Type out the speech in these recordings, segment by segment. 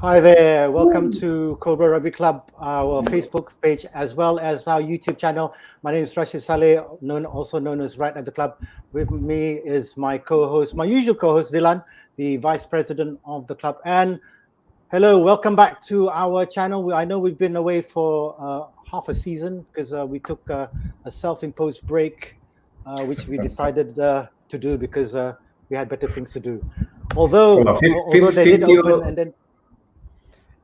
Hi there, welcome to Cobra Rugby Club, our Facebook page as well as our YouTube channel. My name is Rashid, Salleh, also known as Right at the Club. With me is my co-host, my usual co-host Dillan, the Vice President of the club. And hello, welcome back to our channel. I know we've been away for half a season because we took a self-imposed break, which we decided to do because we had better things to do. Although they did open and then...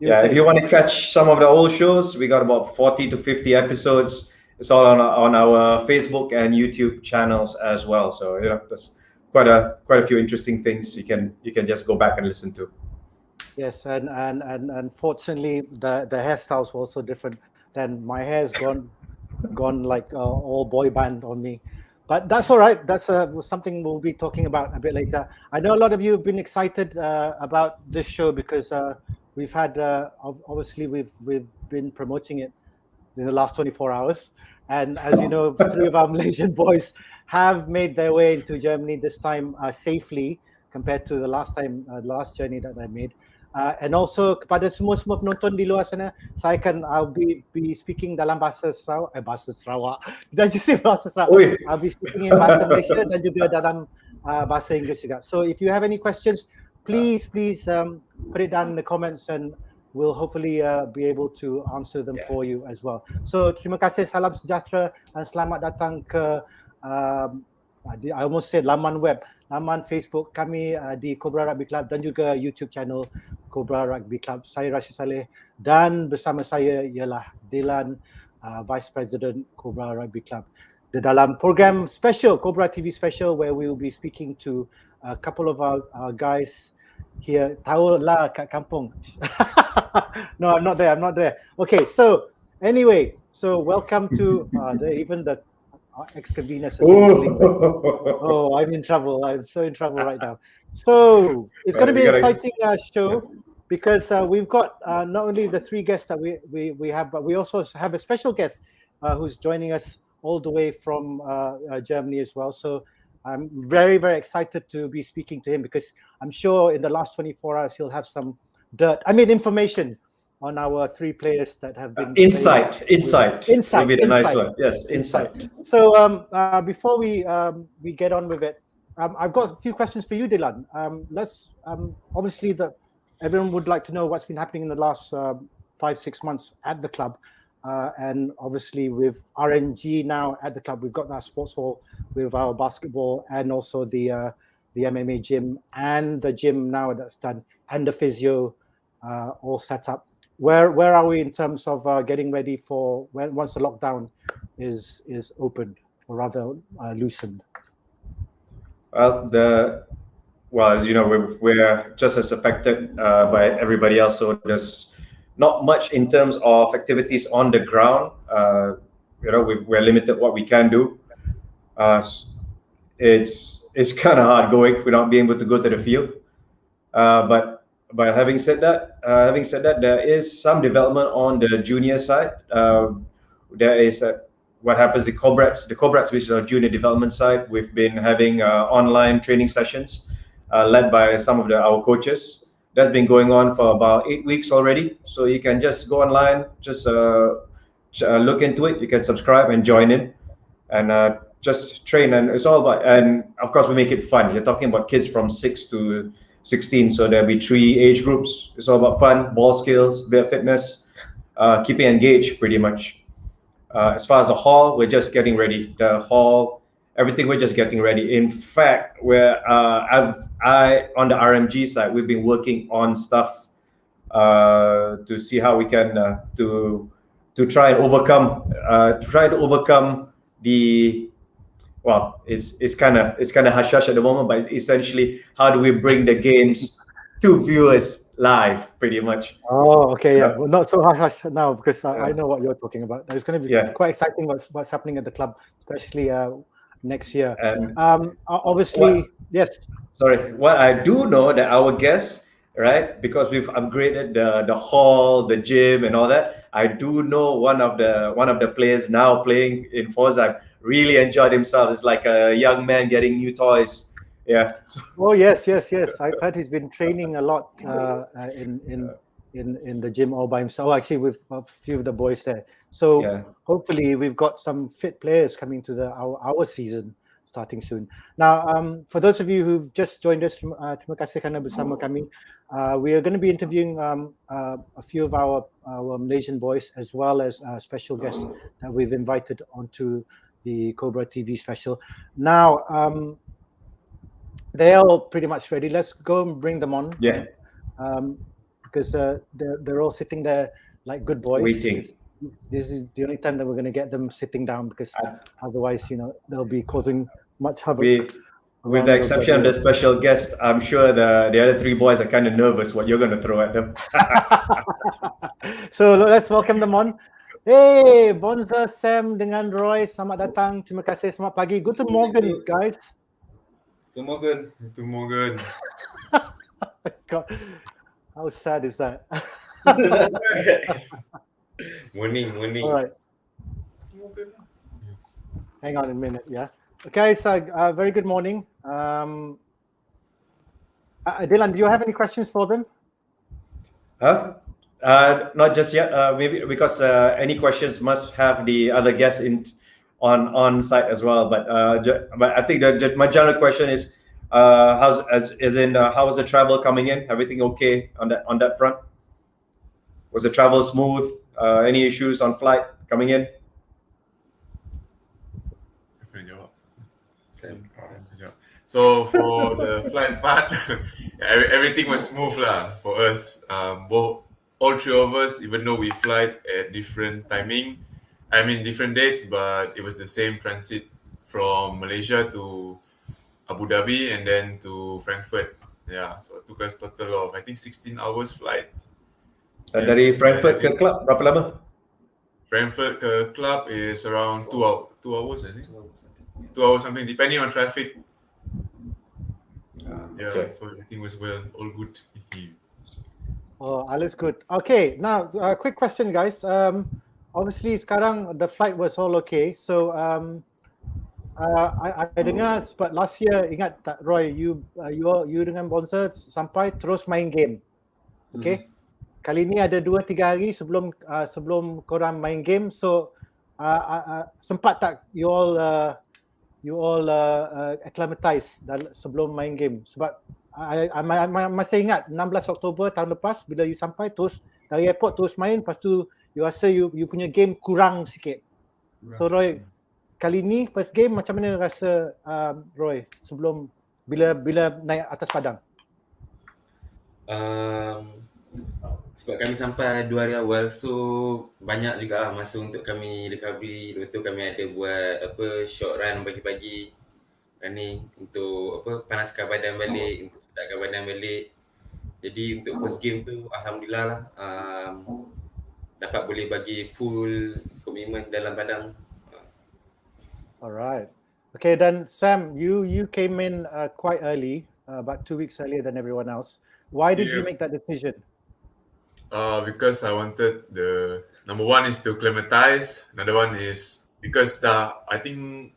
if you want to catch some of the old shows, we got about 40 to 50 episodes. It's all on our Facebook and YouTube channels as well. So there's quite a few interesting things you can just go back and listen to. Yes, and unfortunately the hairstyles were also different. Then my hair's gone like all boy band on me. But that's all right. That's something we'll be talking about a bit later. I know a lot of you have been excited about this show because we've had obviously we've been promoting it in the last 24 hours, and as you know, 3 of our Malaysian boys have made their way into Germany this time safely compared to the last journey that I made. And also kepada semua penonton di luar sana, I'll be speaking dalam bahasa Sarawak. Dan juga bahasa Sarawak. I'll be speaking in bahasa Malaysia dan juga dalam bahasa Inggeris juga. So if you have any questions, please put it down in the comments and we'll hopefully be able to answer them for you as well. So terima kasih, salam sejahtera dan selamat datang ke I almost said laman Facebook kami di Cobra Rugby Club dan juga YouTube channel Cobra Rugby Club. Saya Rashid Salleh dan bersama saya ialah Dillan, Vice President Cobra Rugby Club. Di dalam program special, Cobra TV Special, where we will be speaking to a couple of our guys here. Tahu lah kat kampung. No, I'm not there. Okay, so anyway, welcome to even the ex-conveners. Oh, I'm in trouble. I'm so in trouble right now. So it's going to be an exciting show because we've got not only the 3 guests that we have, but we also have a special guest who's joining us all the way from Germany as well. So I'm very, very excited to be speaking to him because I'm sure in the last 24 hours he'll have some information on our 3 players that have been insight will be the nice one. Yes, insight. So before we get on with it, I've got a few questions for you, Dillan. Let's obviously everyone would like to know what's been happening in the last 5-6 months at the club. And obviously with RNG now at the club, we've got that sports hall with our basketball and also the MMA gym and the gym now that's done and the physio all set up. Where are we in terms of getting ready for once the lockdown is opened or rather loosened? Well, as you know, we're just as affected by everybody else. So there's not much in terms of activities on the ground. We're limited what we can do. It's kind of hard going without being able to go to the field. But having said that, there is some development on the junior side. There is what happens the Cobrats, which is our junior development side. We've been having online training sessions led by some of our coaches. That's been going on for about 8 weeks already. So you can just go online, just look into it. You can subscribe and join in, and just train. And it's all about, and of course we make it fun. You're talking about kids from 6 to 16, so there'll be 3 age groups. It's all about fun, ball skills, bit of fitness, keeping engaged pretty much. As far as the hall, we're just getting ready. The hall, everything, we're just getting ready. In fact, I on the RMG side, we've been working on stuff to see how we can to try and overcome the, well, it's kind of hush hush at the moment, but it's essentially how do we bring the games to viewers live, pretty much. Oh, okay, yeah. Well, not so hush hush now because I know what you're talking about. It's going to be quite exciting what's happening at the club, especially next year. Obviously, yes. Sorry, what I do know that our guests, right, because we've upgraded the hall, the gym, and all that. I do know one of the players now playing in Pforzeim really enjoyed himself. It's like a young man getting new toys. Yeah. Oh yes. I've heard he's been training a lot in in the gym all by himself. Oh, actually, with a few of the boys there. So hopefully, we've got some fit players coming to our season starting soon. Now, for those of you who've just joined us, terima kasih kerana bersama kami. We are going to be interviewing a few of our Malaysian boys, as well as special guests that we've invited onto the Cobra TV Special. Now, they're all pretty much ready. Let's go and bring them on. Yeah. Because they're all sitting there like good boys. Waiting. This is the only time that we're going to get them sitting down, because otherwise, they'll be causing much havoc. With the exception of the special guest, I'm sure the other three boys are kind of nervous what you're going to throw at them. So let's welcome them on. Hey, Bonzer, Sam dengan Roy, selamat datang. Terima kasih, selamat pagi. Guten Morgen, guys. Guten Morgen. Guten Morgen. God, how sad is that? Morning. All right. Hang on a minute, yeah. Okay, so very good morning. Dillan, do you have any questions for them? Not just yet. Maybe because any questions must have the other guests on site as well. But I think my general question is, how's the travel coming in? Everything okay on that front? Was the travel smooth? Any issues on flight coming in? So for the flight part, everything was smooth lah for us. All three of us, even though we fly at different different dates, but it was the same transit from Malaysia to Abu Dhabi and then to Frankfurt. Yeah, so it took us total of 16 hours flight. Dari Frankfurt ke club berapa lama? Frankfurt ke club is around 2 hours, I think. 2 hours something, depending on traffic. Okay. So everything was all good. Oh, alles good. Okay, now quick question, guys. Obviously, sekarang the flight was all okay. So I dengar, but last year, ingat tak, Roy, you dengan Bonzer sampai terus main game. Okay. Kali ni ada 2-3 hari sebelum korang main game. So sempat tak you all acclimatize sebelum main game? Sebab I masih ingat 16 Oktober tahun lepas bila you sampai terus dari airport terus main, lepas tu you rasa you punya game kurang sikit. So Roy, kali ni first game macam mana rasa Roy sebelum bila naik atas padang? Sebab kami sampai 2 hari awal, so banyak juga lah masa untuk kami recovery. Lepas tu kami ada buat short run pagi-pagi ni untuk panaskan badan balik, untuk sedapkan badan balik. Jadi untuk first game tu alhamdulillah lah, dapat boleh bagi full commitment dalam padang. Alright. Okay, then Sam, you came in quite early, about 2 weeks earlier than everyone else. Why did you make that decision? Because I wanted number one is to acclimatize. Another one is because I think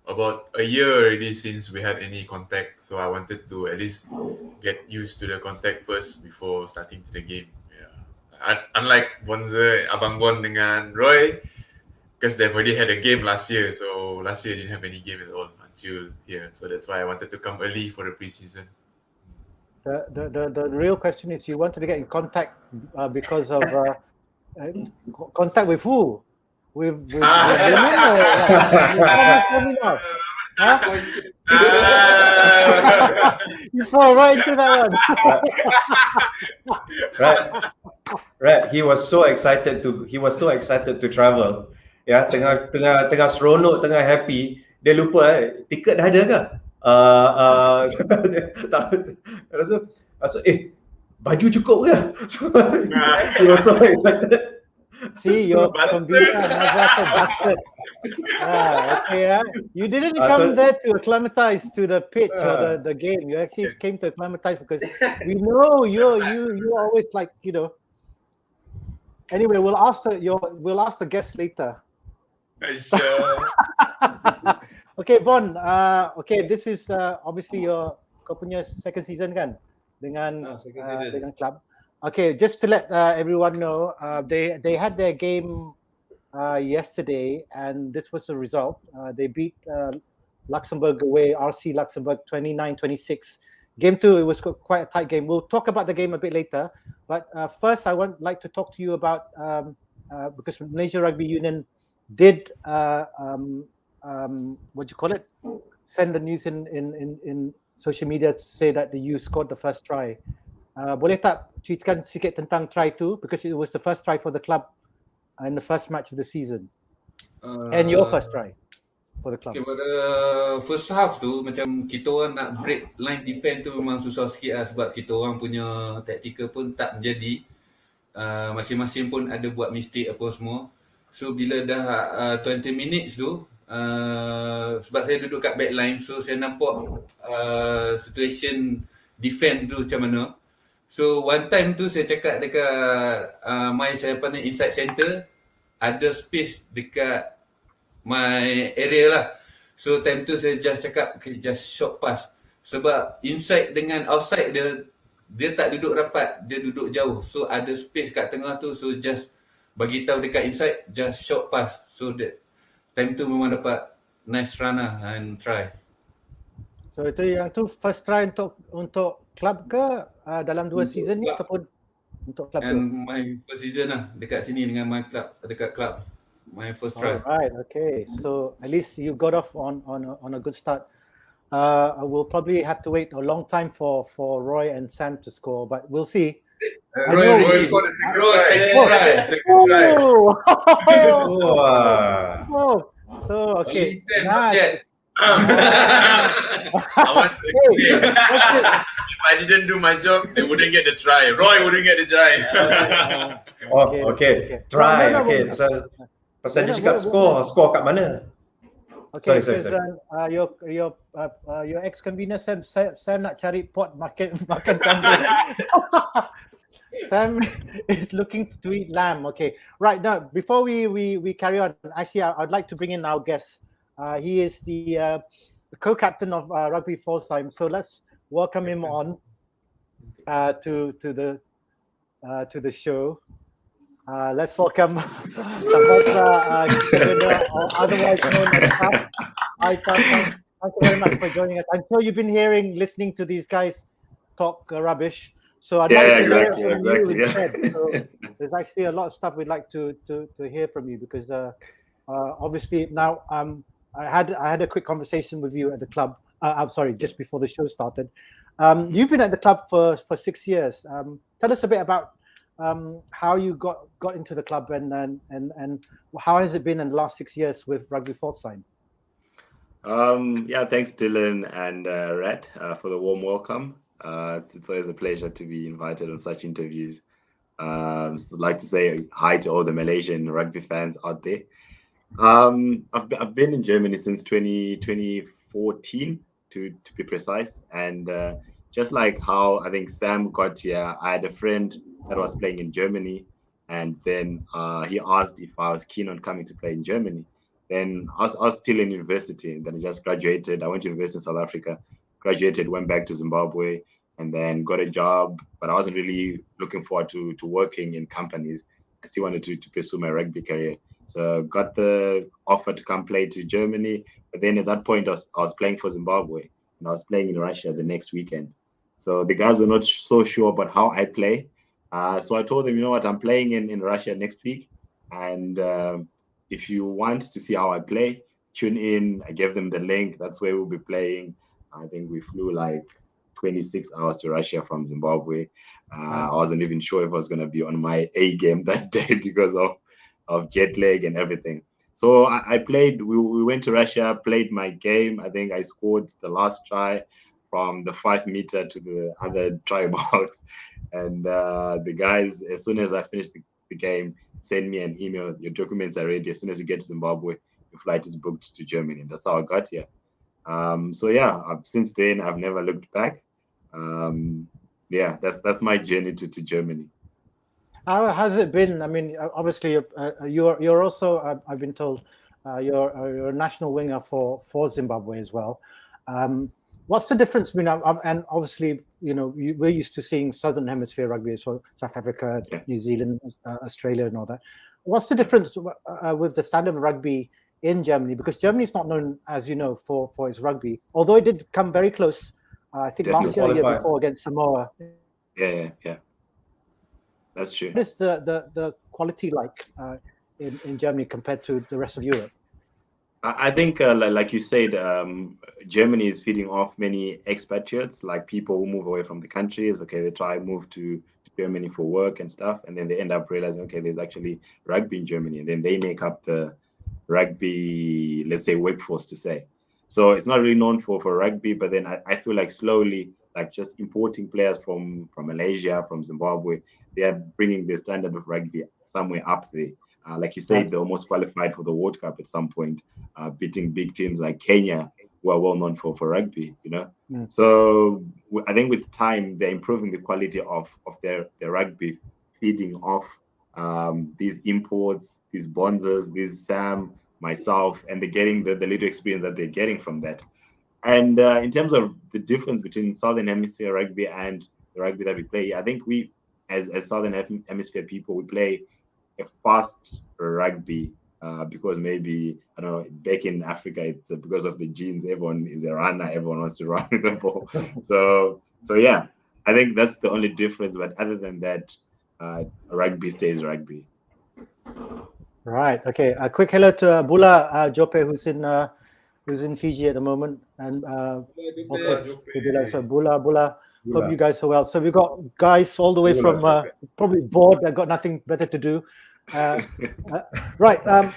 about a year already since we had any contact, so I wanted to at least get used to the contact first before starting to the game. Yeah. Unlike Bonzer, Abang Bon dengan Roy, because they've already had a game last year, so last year didn't have any game at all until here. So that's why I wanted to come early for the preseason. The real question is, you wanted to get in contact because of contact with who? With women or what? You fall right into that one. Right. He was so excited to travel. Ya, tengah seronok, tengah happy, dia lupa tiket dah ada ke? Rasa baju cukup ke? He was so excited. See, your computer has a bastard. Okay, you didn't come there to acclimatize to the pitch or the game. You actually came to acclimatize because we know you always like, Anyway, we'll ask the guest later. Okay, Bon. Okay, this is obviously kau punya second season kan dengan club. Okay, just to let everyone know, they had their game yesterday, and this was the result. They beat Luxembourg away, RC Luxembourg 29-26. Game 2, it was quite a tight game. We'll talk about the game a bit later, but first I would like to talk to you about because Malaysia Rugby Union did what do you call it? Send the news in social media to say that you scored the first try. Boleh tak ceritakan sikit tentang try tu, because it was the first try for the club in the first match of the season, and your first try for the club. Okay, pada first half tu macam kita orang nak break line defense tu memang susah sikit lah, sebab kita orang punya tactical pun tak menjadi. Masing-masing pun ada buat mistake apa semua. So bila dah 20 minutes tu, sebab saya duduk kat back line, so saya nampak situation defense tu macam mana. So one time tu saya cakap dekat saya pandang inside center, ada space dekat my area lah. So time tu saya just cakap okay, just short pass. Sebab inside dengan outside dia tak duduk rapat, dia duduk jauh. So ada space kat tengah tu, so just bagi tahu dekat inside, just short pass. So that time tu memang dapat nice run lah and try. So itu yang tu first try untuk club ke dalam 2 season ni, ataupun untuk club? And my first season lah dekat sini dengan my club, dekat club. My first try. Alright, okay. So at least you got off on a good start. I will probably have to wait a long time for Roy and Sam to score, but we'll see. Roy scored a second try. Oh, so okay. I want to explain. If I didn't do my job, they wouldn't get the try. Roy wouldn't get the try. Okay. Try. Okay. Pasal dia cakap score kat mana? Okay, sorry. Your ex-convener Sam nak cari pot makan sambal. Sam is looking to eat lamb. Okay, right now before we carry on, actually I'd like to bring in our guest. He is the co-captain of Rugby Pforzeim. So let's welcome him on to the show. Let's welcome Samantha, otherwise known as Sam. Thank you very much for joining us. I'm sure you've been listening to these guys talk rubbish. So I'd like to hear from you instead. So there's actually a lot of stuff we'd like to hear from you, because obviously now I had a quick conversation with you at the club. I'm sorry, just before the show started. You've been at the club for 6 years. Tell us a bit about how you got into the club, and how has it been in the last 6 years with Rugby Pforzeim? Thanks Dillan and Rat for the warm welcome. It's always a pleasure to be invited on such interviews. So I'd like to say hi to all the Malaysian rugby fans out there. I've been in Germany since 2014 to be precise, and just like how I think Sam got here, I had a friend that was playing in Germany, and then he asked if I was keen on coming to play in Germany. Then I was still in university, and then I just graduated. I went to university in South Africa, graduated, went back to Zimbabwe, and then got a job, but I wasn't really looking forward to working in companies. I still wanted to pursue my rugby career. So got the offer to come play to Germany, but then at that point I was playing for Zimbabwe, and I was playing in Russia the next weekend. So the guys were not so sure about how I play. So I told them, you know what, I'm playing in Russia next week, and if you want to see how I play, tune in. I gave them the link. That's where we'll be playing. I think we flew like 26 hours to Russia from Zimbabwe. I wasn't even sure if I was going to be on my A game that day because of jet lag and everything. So I played, we went to Russia, played my game. I think I scored the last try from the 5 meter to the other try box. And the guys, as soon as I finished the game, send me an email, your documents are ready. As soon as you get to Zimbabwe, your flight is booked to Germany. That's how I got here. Since then, I've never looked back. That's my journey to Germany. How has it been? I mean, obviously, you're also, I've been told, you're a national winger for Zimbabwe as well. What's the difference between and obviously we're used to seeing Southern Hemisphere rugby, so South Africa, New Zealand, Australia, and all that. What's the difference with the standard of rugby in Germany? Because Germany is not known, as you know, for its rugby. Although it did come very close, I think last year before against Samoa. Yeah. That's true. What is the quality like in Germany compared to the rest of Europe? I think, like you said, Germany is feeding off many expatriates, like people who move away from the countries. Okay, they try move to Germany for work and stuff, and then they end up realizing, okay, there's actually rugby in Germany, and then they make up the rugby, let's say, workforce to say. So it's not really known for rugby, but then I feel like slowly, like just importing players from Malaysia, from Zimbabwe, they are bringing the standard of rugby somewhere up there. Like you said, they almost qualified for the World Cup at some point, beating big teams like Kenya, who are well known for rugby, So I think with time, they're improving the quality of their rugby, feeding off these imports, these Bonzers, these Sam, myself, and they're getting the little experience that they're getting from that. And in terms of the difference between Southern Hemisphere rugby and the rugby that we play, I think we, as Southern Hemisphere people, we play a fast rugby because maybe, I don't know, back in Africa, it's because of the genes, everyone is a runner, everyone wants to run with the ball. So yeah, I think that's the only difference. But other than that, rugby stays rugby. Right. Okay. A quick hello to Bula Jope, who's in Fiji at the moment, and also to Dillan. So Bula. Hope you guys are well. So we've got guys all the way from probably bored. They've got nothing better to do. Right.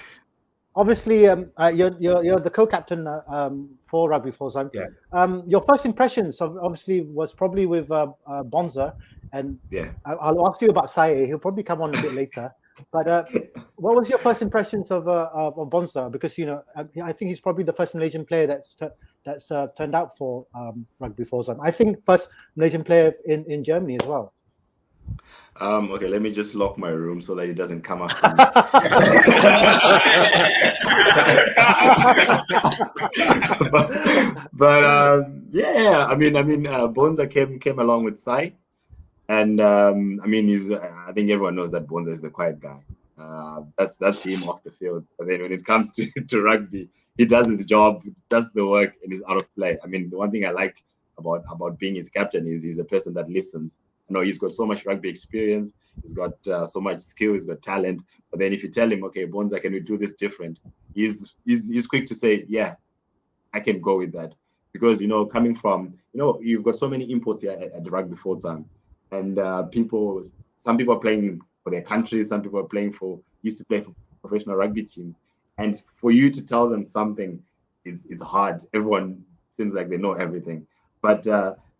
Obviously, you're the co-captain for Rugby Pforzeim. Yeah. Your first impressions obviously was probably with Bonzer, and I'll ask you about Salleh. He'll probably come on a bit later. But what was your first impressions of Bonzer? Because I think he's probably the first Malaysian player that's turned out for Rugby Pforzeim. I think first Malaysian player in Germany as well. Okay, let me just lock my room so that it doesn't come up to me. but yeah, I mean, Bonzer came along with Sai, and I think everyone knows that Bonzer is the quiet guy. That's him off the field. But then when it comes to rugby, he does his job, does the work, and is out of play. I mean, the one thing I like about being his captain is he's a person that listens. He's got so much rugby experience. He's got so much skill. He's got talent. But then if you tell him, okay, Bonzer, can we do this different? He's quick to say, yeah, I can go with that. Because, coming from, you've got so many imports here at the Rugby Pforzeim. And some people are playing for their countries. Some people are used to play for professional rugby teams. And for you to tell them something, it's hard. Everyone seems like they know everything. But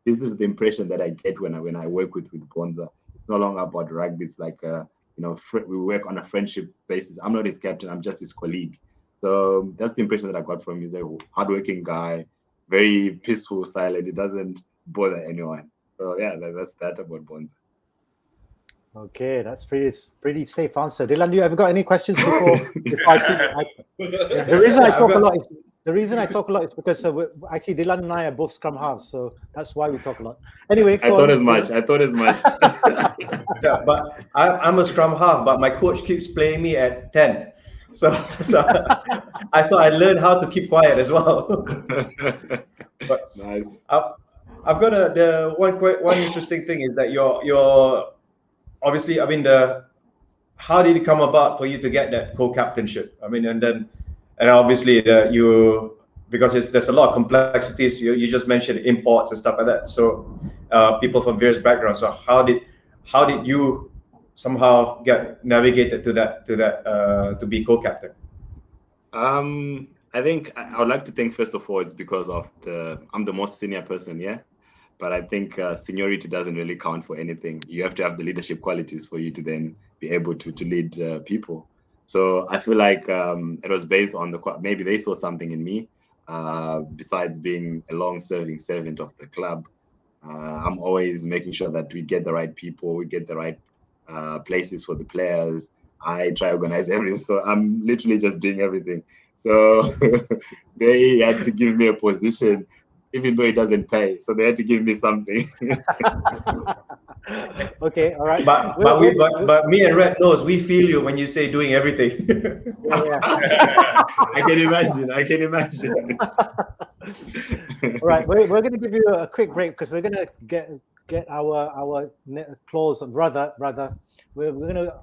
this is the impression that I get when I work with Bonzer. It's no longer about rugby. It's like, we work on a friendship basis. I'm not his captain. I'm just his colleague. So that's the impression that I got from him. He's a hardworking guy, very peaceful, silent. He doesn't bother anyone. So yeah, that's that about Bonzer. Okay, that's pretty safe answer. Dillan, you ever got any questions before? The reason I talk a lot is because actually Dillan and I are both scrum halves, so that's why we talk a lot. Anyway, I thought as much. Yeah, but I'm a scrum half, but my coach keeps playing me at 10. So I learned how to keep quiet as well. But nice. I've got the one interesting thing is that you're obviously, I mean, how did it come about for you to get that co-captainship? I mean, and obviously because there's a lot of complexities. You just mentioned imports and stuff like that. So people from various backgrounds. So how did you somehow get navigated to that to be co-captain? I think I would like to think first of all it's because of I'm the most senior person, yeah. But I think seniority doesn't really count for anything. You have to have the leadership qualities for you to then be able to lead people. So I feel like it was based on maybe they saw something in me. Besides being a long-serving servant of the club, I'm always making sure that we get the right people, we get the right places for the players. I try to organize everything. So I'm literally just doing everything. So they had to give me a position even though it doesn't pay. So they had to give me something. Okay, all right. But me and Red knows we feel you when you say doing everything. Yeah. I can imagine. All right, we're going to give you a quick break because we're going to get our clause, rather we're going to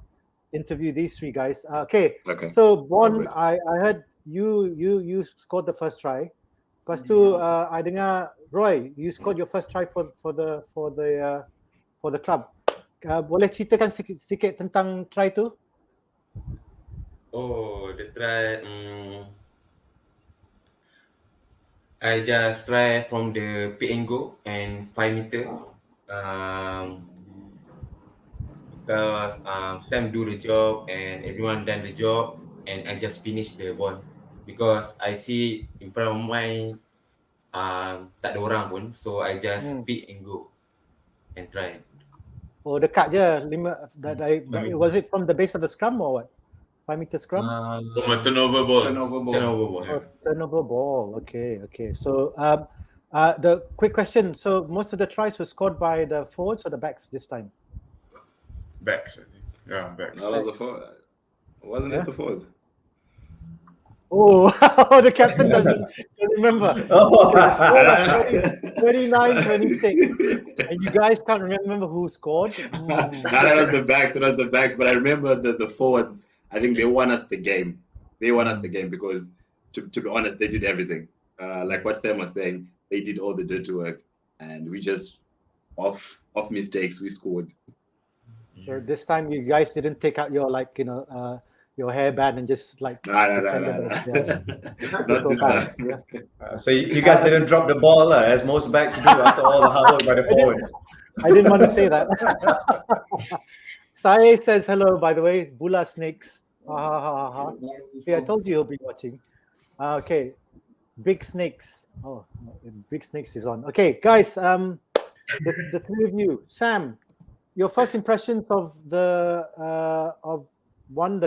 interview these three guys. Okay. So Bon, I heard you scored the first try. Lepas tu I dengar Roy, you scored your first try for the club. Boleh ceritakan sikit tentang try tu? Oh, the try. I just try from the pick and go and 5 meter. Because Sam do the job and everyone done the job, and I just finish the ball because I see in front of my tak ada orang pun, so I just pick and go and try. Oh, dekat je. Was it from the base of the scrum or what? 5 meter scrum? From a turnover ball. Turnover ball. Oh, turnover ball. Okay. So the quick question. So most of the tries were scored by the forwards or the backs this time? Backs, I think. Yeah, backs. That was the forward. Wasn't it the forward? Oh, the captain doesn't remember. 39-26. And you guys can't remember who scored? That was the backs. But I remember the forwards. I think they won us the game. Because, to be honest, they did everything. Like what Sam was saying, they did all the dirty work, and we just off mistakes we scored. So this time you guys didn't take out your your hairband and just like No. Not this time. So you guys didn't drop the ball as most backs do after all the hard work by the forwards. I didn't want to say that. Salleh says hello, by the way. Bula Snakes. See, I told you he'll be watching. Okay. Big Snakes. Oh, Big Snakes is on. Okay, guys, the three of you. Sam, your first impressions of the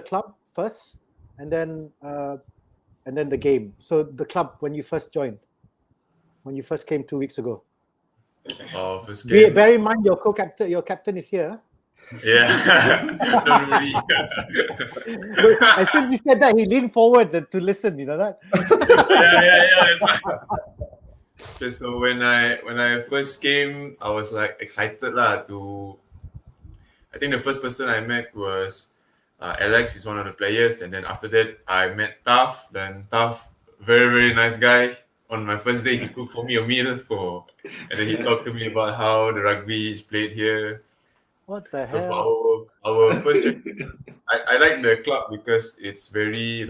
club first, and then the game. So the club when you first joined, when you first came 2 weeks ago. First game. Bear in mind your captain is here. Yeah. Don't worry. As soon as you said that, he leaned forward to listen. You know that? Yeah. Okay, so when I first came, I was like excited to. I think the first person I met was Alex. He's one of the players, and then after that I met Taf. Then Taf, very very nice guy. On my first day, he cooked for me a meal and then he talked to me about how the rugby is played here. What the So hell? for our first trip, I like the club because it's very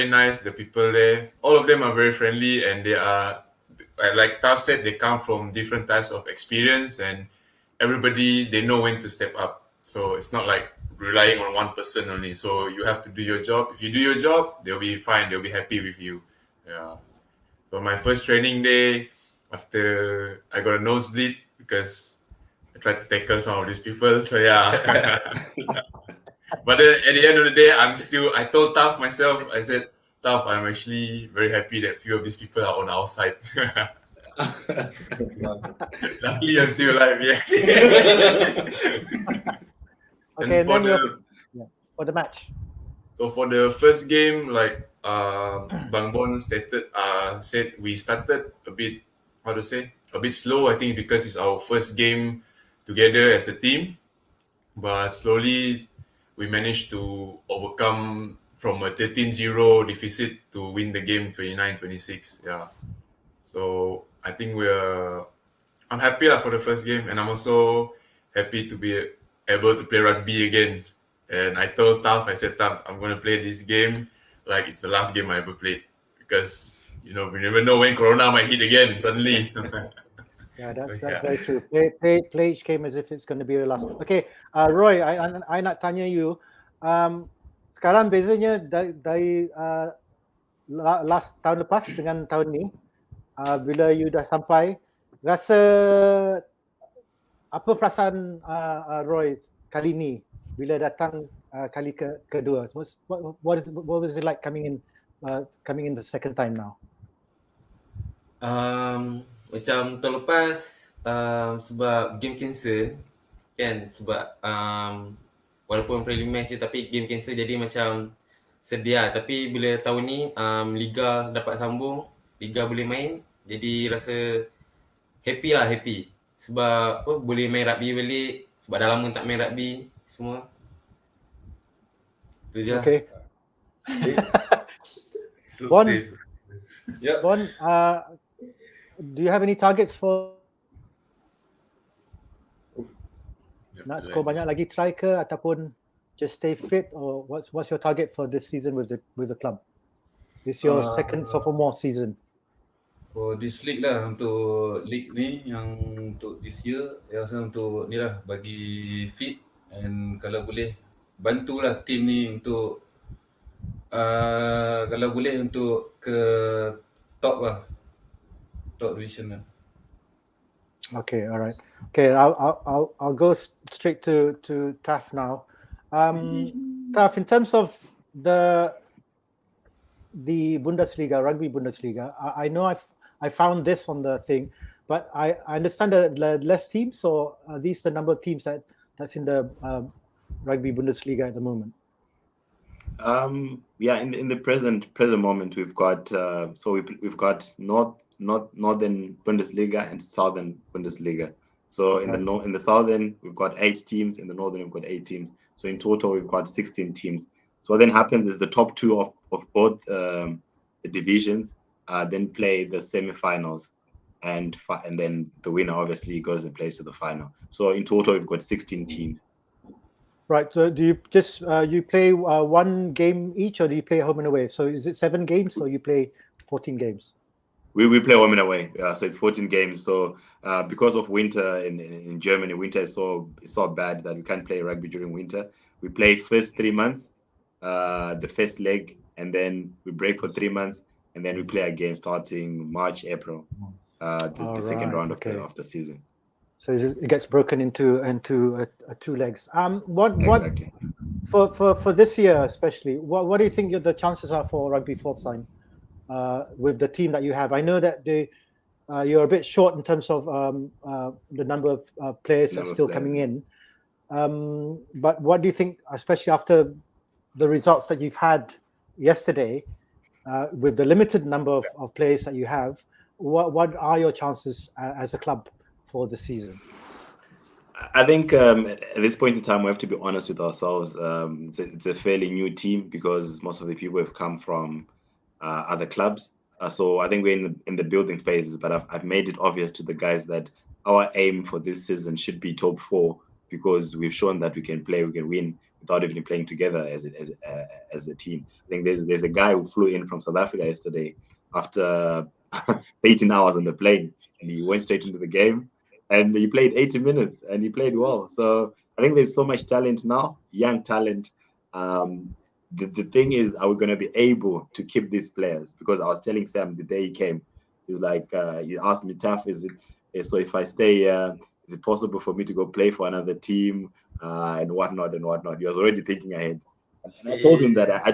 nice. The people there, all of them are very friendly, and they are, like Taf said, they come from different types of experience, and everybody, they know when to step up. So it's not like relying on one person only. So you have to do your job. If you do your job, they'll be fine. They'll be happy with you. Yeah. So my first training day, after I got a nosebleed because I tried to tackle some of these people. So yeah. But then at the end of the day, I told Taf myself, I said, Taf, I'm actually very happy that few of these people are on our side. Luckily, I'm still alive. Yeah. Okay, and then for the match. So for the first game, like Bang Bon said we started a bit slow. I think because it's our first game together as a team, but slowly we managed to overcome from a 13-0 deficit to win the game 29-26. Yeah. So I think I'm happy for the first game, and I'm also happy to be able to play rugby again. And I told Taf, Taf, I'm going to play this game like it's the last game I ever played. Because, we never know when Corona might hit again suddenly. Yeah, that's very true. Play each game as if it's going to be your last one. Okay, Roy, I nak tanya you. Sekarang bezanya dari last tahun lepas dengan tahun ni, bila you dah sampai, rasa apa perasaan Roy kali ni bila datang kali kedua? What was it like coming in the second time now? Macam tahun lepas sebab game cancel kan, sebab walaupun friendly match je tapi game cancel, jadi macam sedia. Tapi bila tahun ni Liga dapat sambung, Liga boleh main, jadi rasa happy sebab apa, boleh main rugby balik, sebab dah lama tak main rugby semua. Tu je lah. Okay. So Bon. safe. Yep. Bon, do you have any targets for nak score banyak lagi try ke, ataupun just stay fit, or what's your target for this season with the club? This your second sophomore season. For this league lah, untuk league ni yang untuk this year, saya rasa untuk ni lah, bagi fit, and kalau boleh bantulah team ni untuk kalau boleh untuk ke top lah, top division lah. Okay, all right. Okay, I'll go straight to Taf now. Taf, in terms of the Bundesliga, Rugby Bundesliga, I know I found this on the thing, but I understand that less teams, so are these the number of teams that's in the Rugby Bundesliga at the moment? Yeah, in the present moment, we've got we've got Northern Bundesliga and Southern Bundesliga. So in the Southern, we've got 8 teams. In the Northern, we've got 8 teams. So in total, we've got 16 teams. So what then happens is the top 2 of both the divisions then play the semi-finals, and then the winner obviously goes and plays to the final. So in total, we've got 16 teams. Right. So do you just you play one game each, or do you play home and away? So is it 7 games, or you play 14 games? We play home and away, so it's 14 games. So because of winter in Germany, winter is so bad that we can't play rugby during winter. We play first 3 months, the first leg, and then we break for 3 months, and then we play again starting March, April, the second round of the season. So it gets broken into 2 legs. What Exactly. for this year especially? What do you think the chances are for Rugby Pforzeim with the team that you have? I know that you're a bit short in terms of the number of players that's still coming in. But what do you think, especially after the results that you've had yesterday, with the limited number of players that you have? What are your chances as a club for the season? I think at this point in time, we have to be honest with ourselves. It's a fairly new team because most of the people have come from other clubs. So I think we're in the building phases, but I've made it obvious to the guys that our aim for this season should be top 4, because we've shown that we can play, we can win without even playing together as a team. I think there's a guy who flew in from South Africa yesterday after 18 hours on the plane, and he went straight into the game. And he played 80 minutes, and he played well. So I think there's so much talent now, young talent. The thing is, are we going to be able to keep these players? Because I was telling Sam the day he came, he's like, he asked me, Tough, is it so if I stay, is it possible for me to go play for another team and whatnot? He was already thinking ahead. And I told him that. I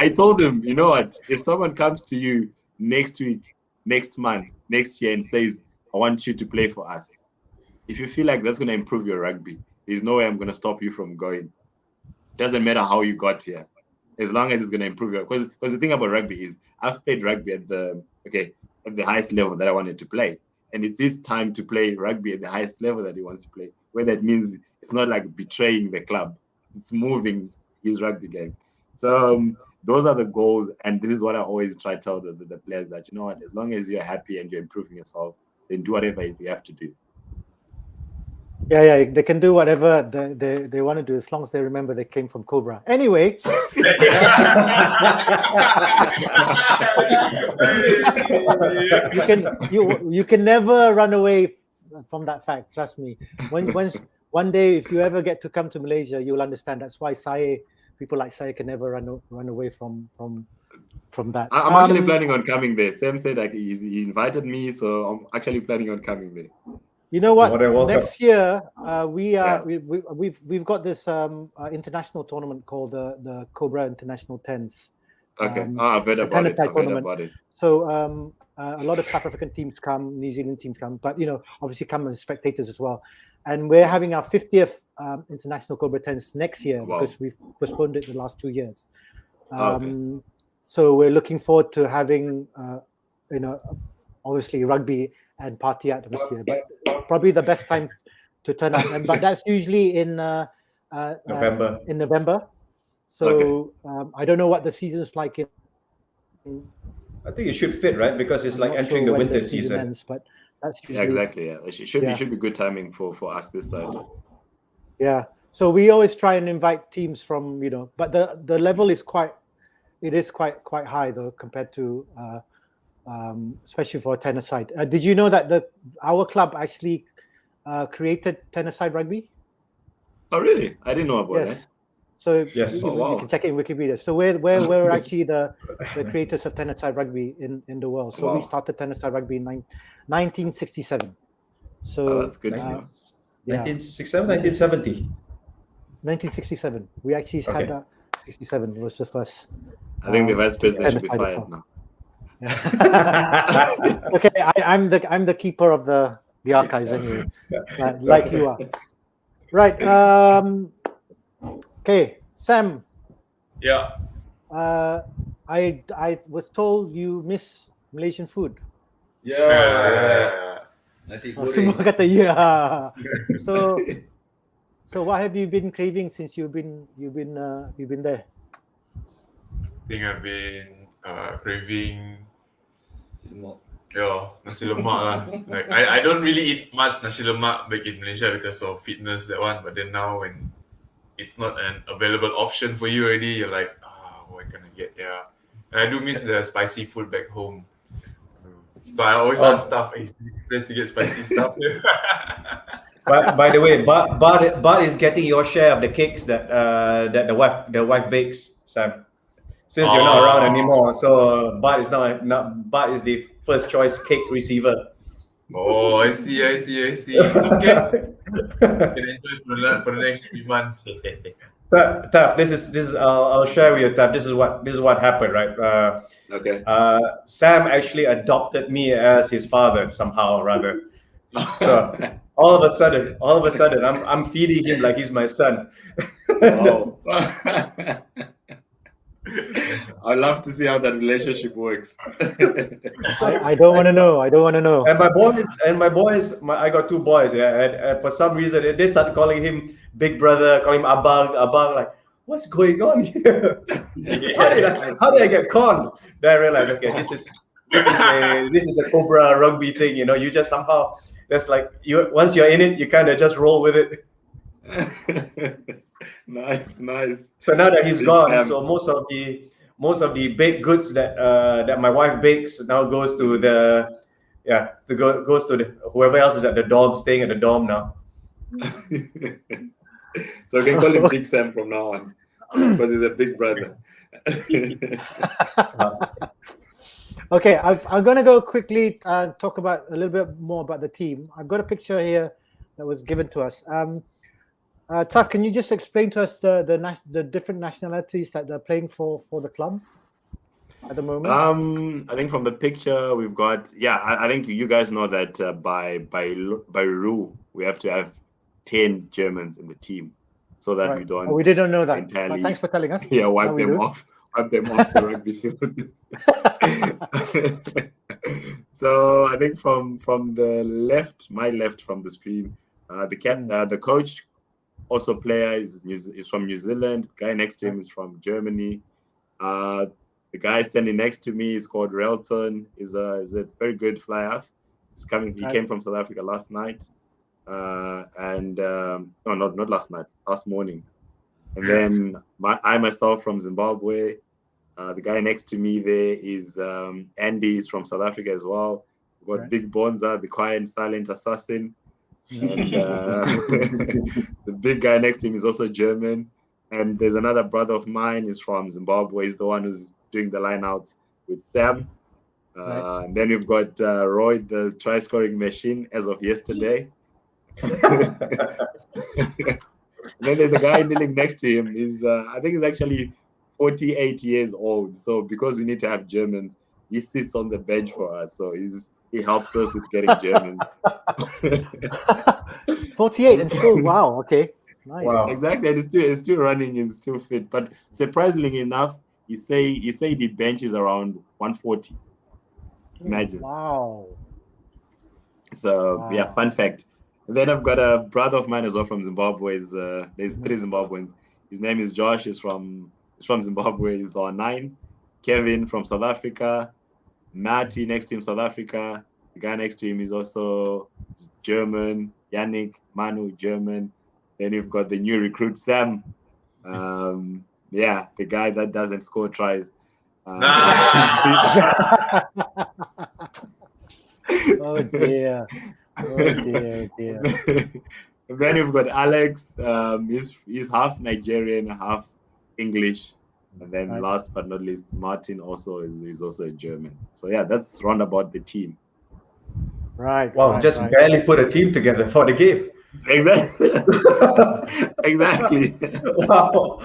told him, you know what? If someone comes to you next week, next month, next year and says, I want you to play for us, if you feel like that's going to improve your rugby, there's no way I'm going to stop you from going. Doesn't matter how you got here, as long as it's going to improve your. Because the thing about rugby is, I've played rugby at the highest level that I wanted to play, and it's his time to play rugby at the highest level that he wants to play. Where that means it's not like betraying the club; it's moving his rugby game. So those are the goals, and this is what I always try to tell the players, that you know what, as long as you're happy and you're improving yourself, then do whatever you have to do. Yeah, they can do whatever they want to do, as long as they remember they came from Cobra. Anyway, you can never run away from that fact. Trust me. One day, if you ever get to come to Malaysia, you'll understand. That's why people like Salleh can never run away from that. I'm actually planning on coming there. Sam said he invited me, so I'm actually planning on coming there. You know what? Modern World Next year, we've got this international tournament called the Cobra International Tens. Okay. I've heard about it. I've heard about it. So a lot of South African teams come, New Zealand teams come, but obviously come as spectators as well. And we're having our 50th international Cobra Tens next year because we've postponed it the last 2 years. So we're looking forward to having obviously rugby and party atmosphere, but probably the best time to turn up. But that's usually in November. In November. So I don't know what the season's like in. I think it should fit, right? Because it's like entering the winter season. Ends, but that's usually, exactly. Yeah, it should be good timing for us this side. Yeah. So we always try and invite teams from but the level is quite high though compared to especially for a tennis side. Did you know that our club actually created tennis-side rugby? Oh, really? I didn't know about that. So you can check it in Wikipedia. So we're actually the creators of tennis-side rugby in the world. So we started tennis-side rugby in 1967. So that's good. 1967, 1970. 1967. We actually had 67 was the first. I think the vice president should be fired now. Okay, I'm the keeper of the archives anyway, like you are. Right. Okay, Sam. Yeah. I was told you miss Malaysian food. Yeah. Nasi goreng. Semua kata So what have you been craving since you've been there? I think I've been craving nasi lemak lah. Like I don't really eat much nasi lemak back in Malaysia because of fitness, that one. But then now when it's not an available option for you already, you're like, what can I get? Yeah. And I do miss the spicy food back home. So I always ask staff, hey, place to get spicy stuff. But by the way, Bart is getting your share of the cakes that the wife bakes, Sam. Since you're not around anymore, so Bart is Bart is the first choice cake receiver. Oh, I see. It's okay. Can enjoy for the next 3 months. Tap, this is I'll share with you, Tap. This is what happened, right? Sam actually adopted me as his father somehow or rather. So all of a sudden, I'm feeding him like he's my son. Wow. I'd love to see how that relationship works. I don't want to know. And my boys, I got 2 boys. And for some reason, they started calling him Big Brother, calling him Abang. Like, what's going on here? How did I get conned? Then I realized, okay, this is a Cobra rugby thing. You just somehow that's like once you're in it, you kind of just roll with it. Nice. So now that he's gone, so most of the baked goods that my wife bakes now goes to whoever else is at the dorm, staying at the dorm now. So I can call him Big Sam from now on because he's a big brother. Okay, I'm going to go quickly and talk about a little bit more about the team. I've got a picture here that was given to us. Taf, can you just explain to us the different nationalities that they're playing for the club at the moment? I think from the picture we've got, I think you guys know that by rule we have to have 10 Germans in the team, so that we don't. We didn't know that. Entirely, thanks for telling us. Yeah, wipe them off the rugby field. So I think from the left, my left from the screen, the coach. Also, player is from New Zealand. The guy next to him is from Germany. The guy standing next to me is called Relton. Is a very good fly half. He came from South Africa last night, not last night, last morning. And then I myself from Zimbabwe. The guy next to me there is Andy. Is from South Africa as well. We've got Big Bonzer, the quiet, silent assassin. And the big guy next to him is also German. And there's another brother of mine is from Zimbabwe. He's the one who's doing the line outs with Sam. And then we've got Roy, the try scoring machine as of yesterday. Then there's a guy kneeling next to him. I think he's actually 48 years old. So because we need to have Germans, he sits on the bench for us. So he helps us with getting Germans. 48 and still, wow, okay. Nice. Wow. Exactly, and he's still running, he's still fit. But surprisingly enough, he said the bench is around 140. Imagine. Wow. So yeah, fun fact. And then I've got a brother of mine as well from Zimbabwe. There's 3 Zimbabweans. His name is Josh. He's from Zimbabwe. He's on 9. Kevin from South Africa. Matty next to him, South Africa. The guy next to him is also German. Yannick, Manu, German. Then you've got the new recruit, Sam. Yeah, the guy that doesn't score tries. Oh dear. Oh dear. And then you've got Alex. He's half Nigerian, half English. And then last but not least, Martin is also a German. So yeah, that's round about the team. Right. Wow, just barely put a team together for the game. Exactly. Exactly. Wow.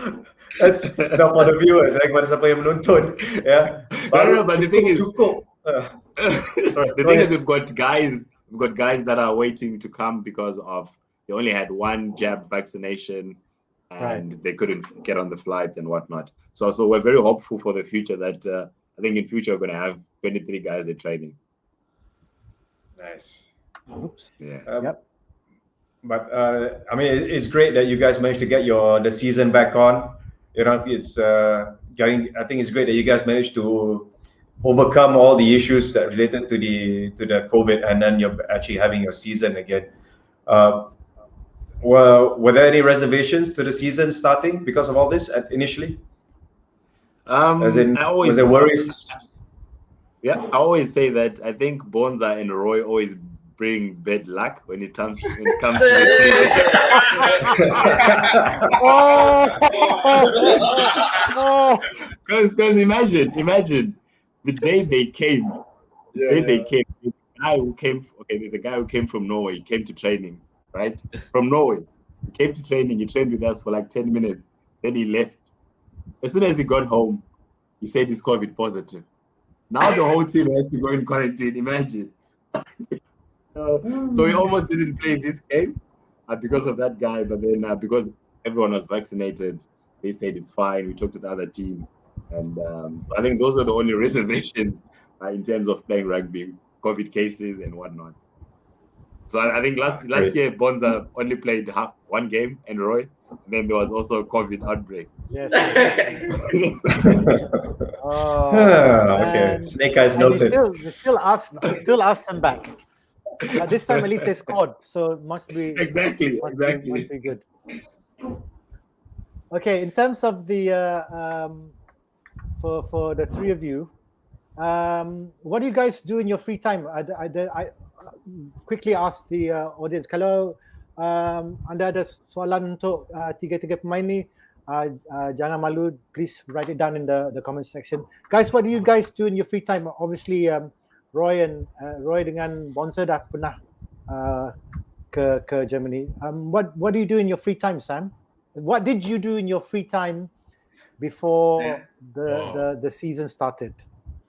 That's now for the viewers, kepada siapa yang menonton. Yeah. But the thing is, sorry, the thing is, we've got guys that are waiting to come because of they only had 1 jab vaccination and they couldn't get on the flights and whatnot. So we're very hopeful for the future that I think in future we're going to have 23 guys at training. Nice. Oops. Yeah. Yep. But I mean, it's great that you guys managed to get the season back on. You know, it's I think it's great that you guys managed to overcome all the issues that related to the COVID, and then you're actually having your season again. Were there any reservations to the season starting because of all this initially? As in, was there worries? Yeah, I always say that I think Bonzer and Roy always bring bad luck when it comes to because imagine the day they came. There's a guy who came from Norway. He came to training, right? From Norway. He came to training. He trained with us for like 10 minutes. Then he left. As soon as he got home, he said he's COVID positive. Now the whole team has to go in quarantine. Imagine. So we almost didn't play this game because of that guy. But then because everyone was vaccinated, they said it's fine. We talked to the other team. And so I think those are the only reservations in terms of playing rugby, COVID cases and whatnot. So I think last year, Bonzer only played 1 game and Roy. And then there was also a COVID outbreak. Yes. Okay. Snake eyes noted. They still ask them back. This time at least they scored, so it must be exactly. Must be good. Okay, in terms of the for the 3 of you, what do you guys do in your free time? I quickly ask the audience. Kalau anda ada soalan untuk 3 pemain ni, jangan malu, please write it down in the comment section. Guys, what do you guys do in your free time? Obviously, Roy dengan Bonzer dah pernah ke Germany. What do you do in your free time, Sam? What did you do in your free time before the season started?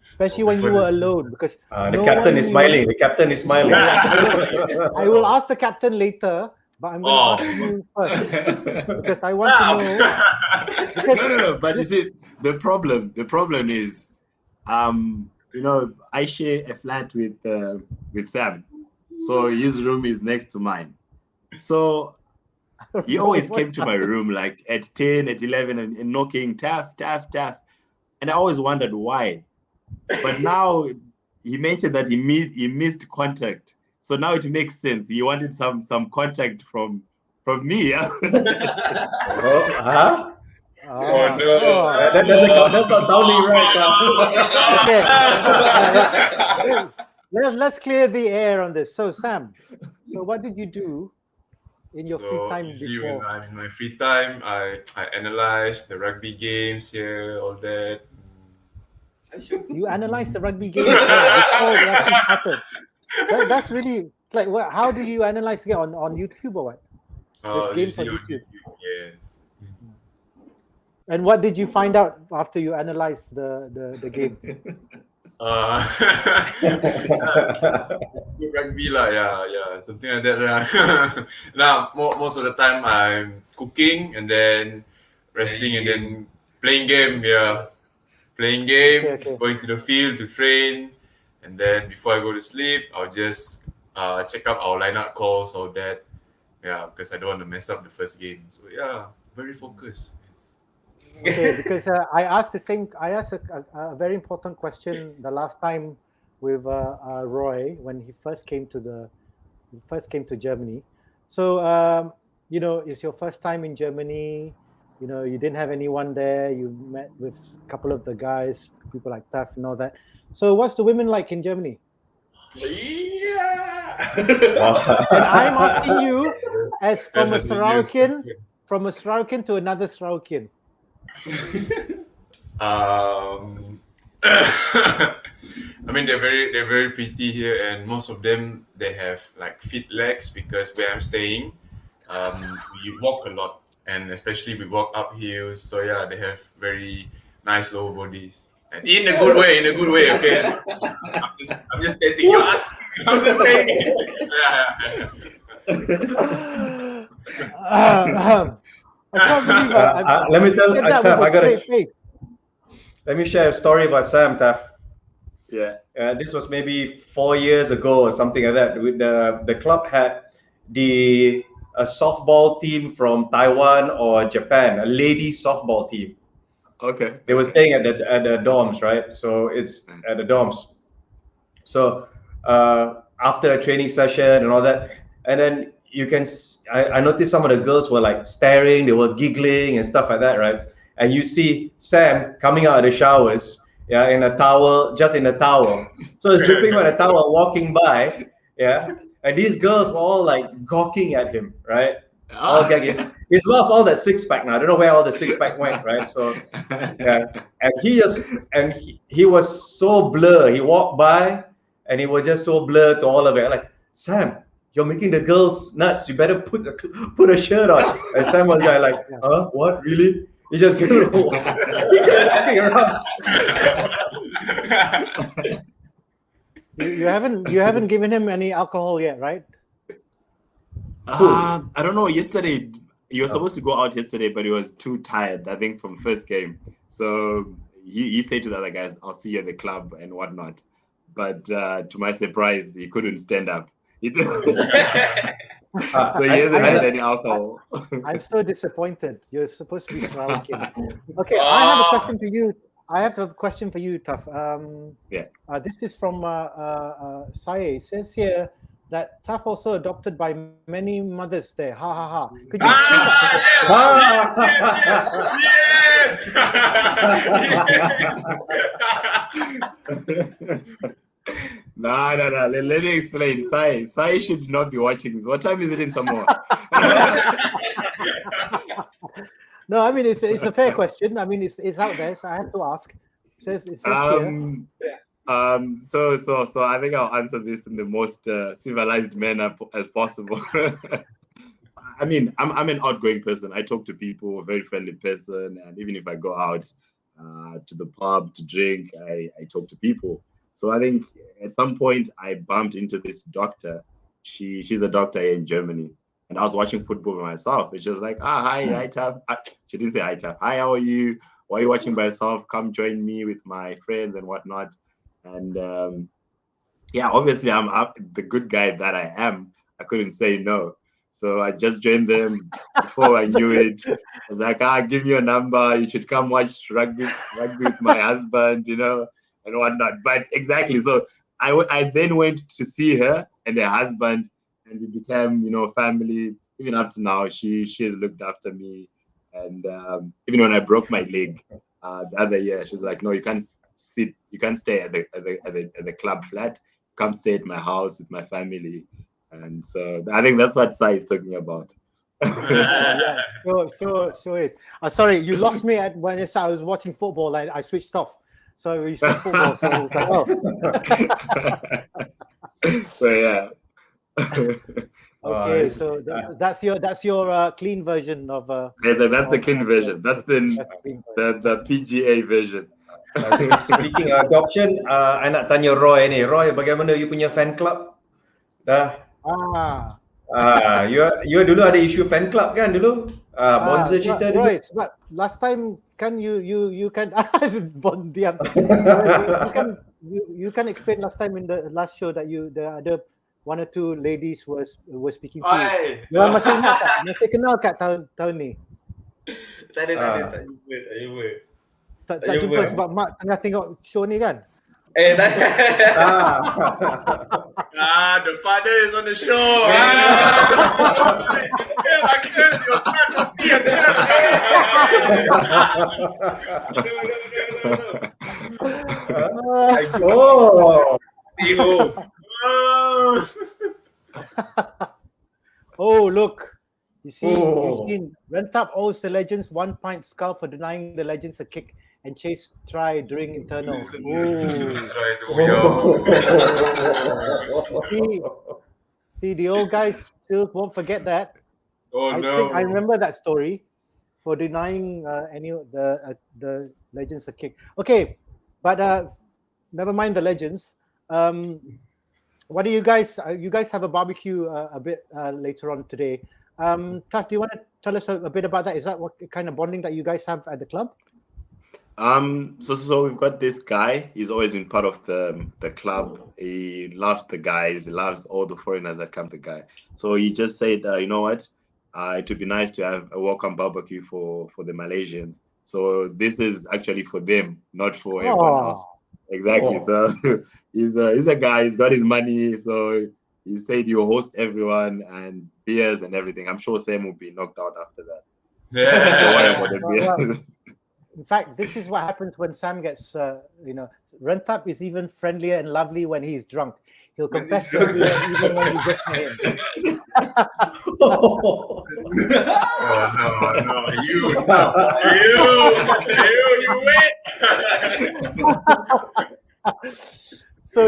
Especially when you were alone, because the captain is smiling. The captain is smiling. Oh. I will ask the captain later, but I'm going to ask you first because I want to know. No, but you see, the problem is, you know, I share a flat with Sam, so his room is next to mine. So he always came to my room like at 10, at 11, and knocking, tap, and I always wondered why. But now he mentioned that he missed contact, so now it makes sense. He wanted some contact from me. Oh no! That's not sounding right. Okay. Let's clear the air on this. So Sam, what did you do in your free time before? When I'm in my free time, I analyze the rugby games here, all that. You analyze the rugby games before it actually started. That's really Like, what? How do you analyze it on YouTube or what? With games Usually on on YouTube. YouTube. Yes. And what did you find out after you analyzed the games? Good rugby lah, yeah, something like that lah. Now, most of the time I'm cooking and then resting and then playing game, playing game, Okay. going to the field to train, and then before I go to sleep, I'll just check up our lineup calls or that, because I don't want to mess up the first game. So very focused. Okay, because I asked a very important question the last time with Roy when he first came to Germany. So it's your first time in Germany. You didn't have anyone there. You met with a couple of the guys, people like Taf and all that. So what's the women like in Germany? And I'm asking you, as from a Sarawakian to another Sarawakian. I mean, they're very pretty here, and most of them, they have like fit legs, because where I'm staying, we walk a lot, and especially we walk up hills. So they have very nice lower bodies, and in a good way. Okay, I'm just stating. You ask. I'm just saying. I can't believe let me tell Taf, let me share a story about Sam, Taf. Yeah. This was maybe 4 years ago or something like that. With the club had a softball team from Taiwan or Japan, a lady softball team. Okay. They were staying at the dorms, right? So it's at the dorms. So after a training session and all that, and then I noticed some of the girls were like staring, they were giggling and stuff like that, right? And you see Sam coming out of the showers, in a towel. So it's dripping on a towel, walking by, and these girls were all like gawking at him, right? All gagging. He's lost all that six pack now. I don't know where all the six pack went, right? So and he was so blur. He walked by and he was just so blur to all of it. Like, Sam, you're making the girls nuts. You better put a shirt on. And Sam was like, what? Really? He just kept walking around. You haven't given him any alcohol yet, right? I don't know. Yesterday, he was supposed to go out yesterday, but he was too tired, I think, from first game. So he said to the other guys, I'll see you at the club and whatnot. But to my surprise, he couldn't stand up. So he hasn't had any alcohol. I'm so disappointed. You're supposed to be Sarawaki. Okay, I have a question for you. I have a question for you, Taf. This is from Salleh. It says here that Taf also adopted by many mothers there. Ha ha ha. Could you Yes. No. Let me explain. Sai should not be watching this. What time is it in Samoa? No, I mean it's a fair question. I mean it's out there, so I have to ask. It says here. So I think I'll answer this in the most civilized manner as possible. I mean, I'm an outgoing person. I talk to people, a very friendly person, and even if I go out to the pub to drink, I talk to people. So I think at some point I bumped into this doctor. She's a doctor here in Germany, and I was watching football by myself. It's just like, hi, Taf. She didn't say hi, Taf. Hi, how are you? Why are you watching by yourself? Come join me with my friends and whatnot. And obviously I'm the good guy that I am. I couldn't say no. So I just joined them. Before I knew it, I was like, give me your number. You should come watch rugby with my husband, and whatnot. But exactly. So I then went to see her and her husband, and we became, family. Even up to now, she has looked after me. And even when I broke my leg the other year, she's like, no, you can't stay at the club flat. Come stay at my house with my family. And so I think that's what Sai is talking about. Sure is. Sorry, you lost me when I was watching football. I switched off. So we said football. So I was like, So Okay, it's- so that's your clean version of. That's the clean version. That's That's clean version. the PGA version. Speaking adoption, I nak tanya Roy ni. Roy, bagaimana you punya fan club? Dah. You dulu ada isu fan club kan dulu? Bonzer cerita dulu. Right, sebab last time kan you can diam. you can explain last time in the last show that the other one or two ladies were speaking to you. You masih ingat tak? Masih kenal kat tahun ni? Tak jumpa. Tak jumpa sebab Mak tengah tengok show ni kan? Tak The father is on the show. Uncle, your son will be a Oh. Oh, look. You see, Rentap owes the Legends 1 point skull for denying the Legends a kick and chase try during internals. See, the old guys still won't forget that. I think I remember that story for denying the Legends a kick. Okay, but never mind the Legends. What do you guys have a barbecue a bit later on today? Taf, do you want to tell us a bit about that? Is that what kind of bonding that you guys have at the club? So we've got this guy. He's always been part of the club. He loves the guys. He loves all the foreigners that come to the guy. So he just said, you know what? It would be nice to have a welcome barbecue for the Malaysians. So this is actually for them, not for everyone else. Exactly. So he's a guy. He's got his money. So he said he'll host everyone and beers and everything. I'm sure Sam will be knocked out after that. Don't worry about the beers. In fact, this is what happens when Sam gets, Rentap is even friendlier and lovely when he's drunk. He'll confess to everyone even when you just met him. No, you wait. So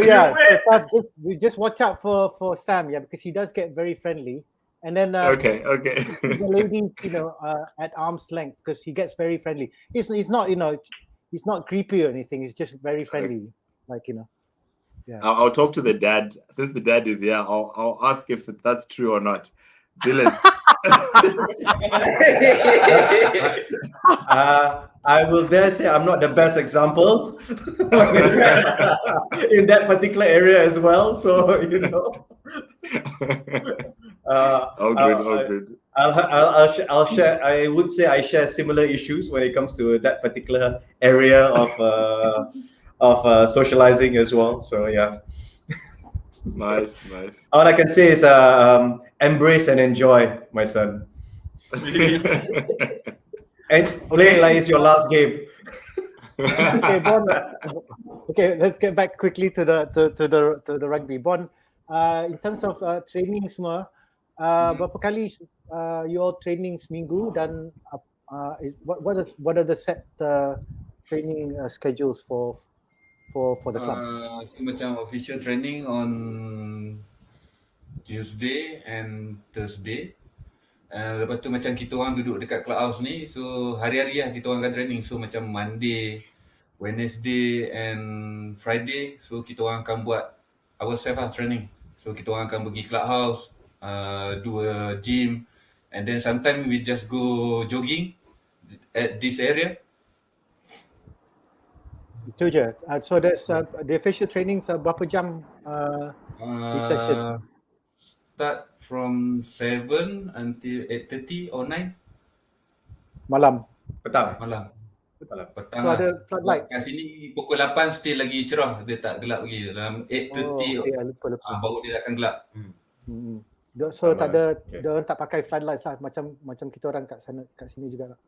we just watch out for Sam, because he does get very friendly. And then okay. the ladies, at arm's length, because he gets very friendly. He's not, he's not creepy or anything. He's just very friendly, Yeah. I'll talk to the dad. Since the dad is here, I'll ask if that's true or not. Dillan. I will dare say I'm not the best example in that particular area as well. So all good. I'll share. I would say I share similar issues when it comes to that particular area of socializing as well. So yeah. Nice. All I can say is embrace and enjoy, my son. And play like it's your last game. Okay, Bon. Okay, let's get back quickly to the rugby. Bon, in terms of training semua, berapa kali you all training seminggu dan what are the set training schedules for the club? So macam official training on Tuesday and Thursday. Lepas tu macam kita orang duduk dekat clubhouse ni, so hari-hari lah kita orang akan training. So macam Monday, Wednesday and Friday, so kita orang akan buat ourselves lah training. So kita orang akan pergi clubhouse, do a gym, and then sometimes we just go jogging at this area. Itu je. So there's the official trainings berapa jam each session? Start from 7 until 8:30 or 9 malam. malam. Petang So ada floodlights. Kat sini pukul 8 still lagi cerah, dia tak gelap lagi. Dalam 8:30 lupa. baru dia akan gelap. So tak ada, dia orang tak pakai floodlights lah, macam kita orang kat sini juga lah.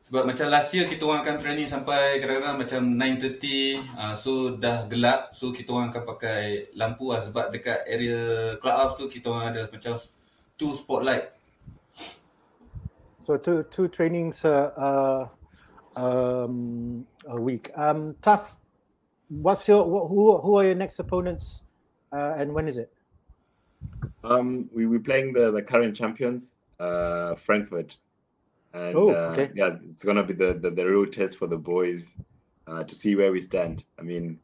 Sebab macam last year kita orang akan training sampai kadang-kadang macam 9:30, so dah gelap, so kita orang akan pakai lampu lah, sebab dekat area clubhouse tu kita orang ada macam 2 spotlight. So two trainings a week. Taf, who are your next opponents and when is it? We're playing the current champions, Frankfurt, and okay. yeah, it's gonna be the real test for the boys to see where we stand. I mean,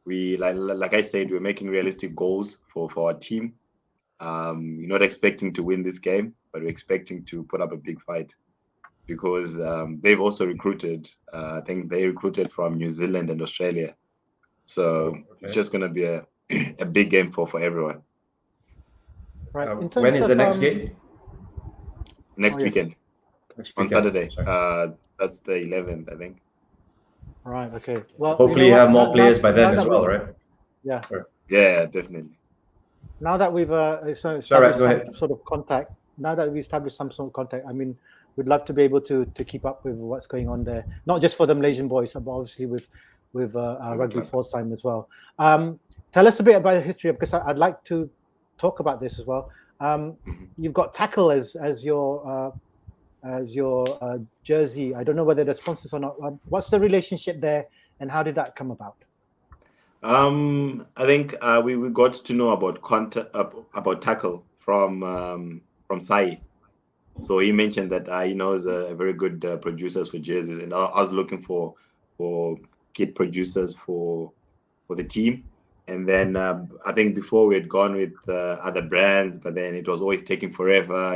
we like I said, we're making realistic goals for our team. We're not expecting to win this game, but we're expecting to put up a big fight because they've also recruited. I think they recruited from New Zealand and Australia, so it's just gonna be a a big game for everyone. Right. In terms When is the of, next game? Next yes. weekend Next on weekend. Saturday. Sorry. That's the 11th, I think. Right. Okay. Well, Hopefully, you what? have more Now- players by now then that as well, we- right? Yeah. Sorry. Yeah, definitely. Now that we've established go some ahead. sort of contact, now that we've established some sort of contact, I mean, we'd love to be able to keep up with what's going on there, not just for the Malaysian boys, but obviously with Rugby Pforzeim as well. Tell us a bit about the history, because I'd like to talk about this as well. You've got Tackle as your jersey. I don't know whether they're sponsors or not. What's the relationship there, and how did that come about? I think we got to know about Tackle from Sai. So he mentioned that he knows a very good producers for jerseys, and I was looking for kit producers for the team. And then I think before we had gone with other brands, but then it was always taking forever,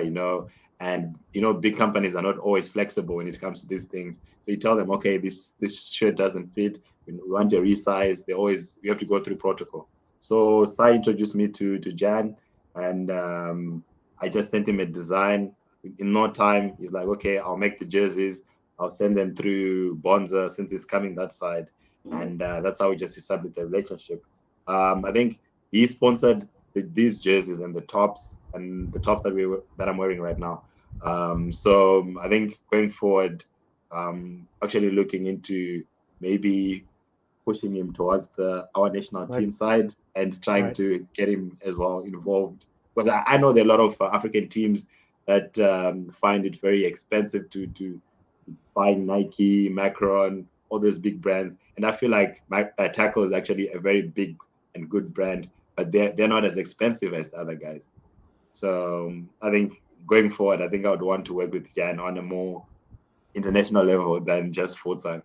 And big companies are not always flexible when it comes to these things. So you tell them, okay, this shirt doesn't fit. We want a resize. We have to go through protocol. So Sai introduced me to Jan, and I just sent him a design. In no time, he's like, okay, I'll make the jerseys. I'll send them through Bonzer since it's coming that side. And that's how we just established the relationship. I think he sponsored these jerseys and the tops that I'm wearing right now. So I think going forward, actually looking into maybe pushing him towards our national team side and trying to get him as well involved. Because I know there are a lot of African teams that find it very expensive to buy Nike, Macron, all those big brands. And I feel like Tackle is actually a very big and good brand, but they're not as expensive as other guys. So I think going forward, I think I would want to work with Jan on a more international level than just Pforzeim.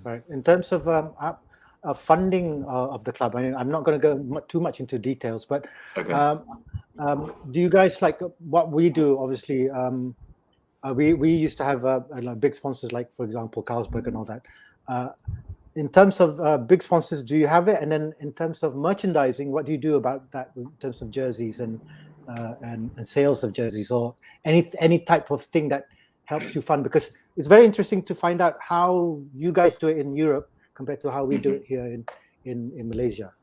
Right. In terms of funding of the club, I mean, I'm not going to go too much into details, but Okay. Do you guys like what we do? Obviously, we used to have like big sponsors, like for example Carlsberg and all that. In terms of big sponsors, do you have it? And then in terms of merchandising, what do you do about that in terms of jerseys and sales of jerseys, or any type of thing that helps you fund? Because it's very interesting to find out how you guys do it in Europe compared to how we do it here in Malaysia.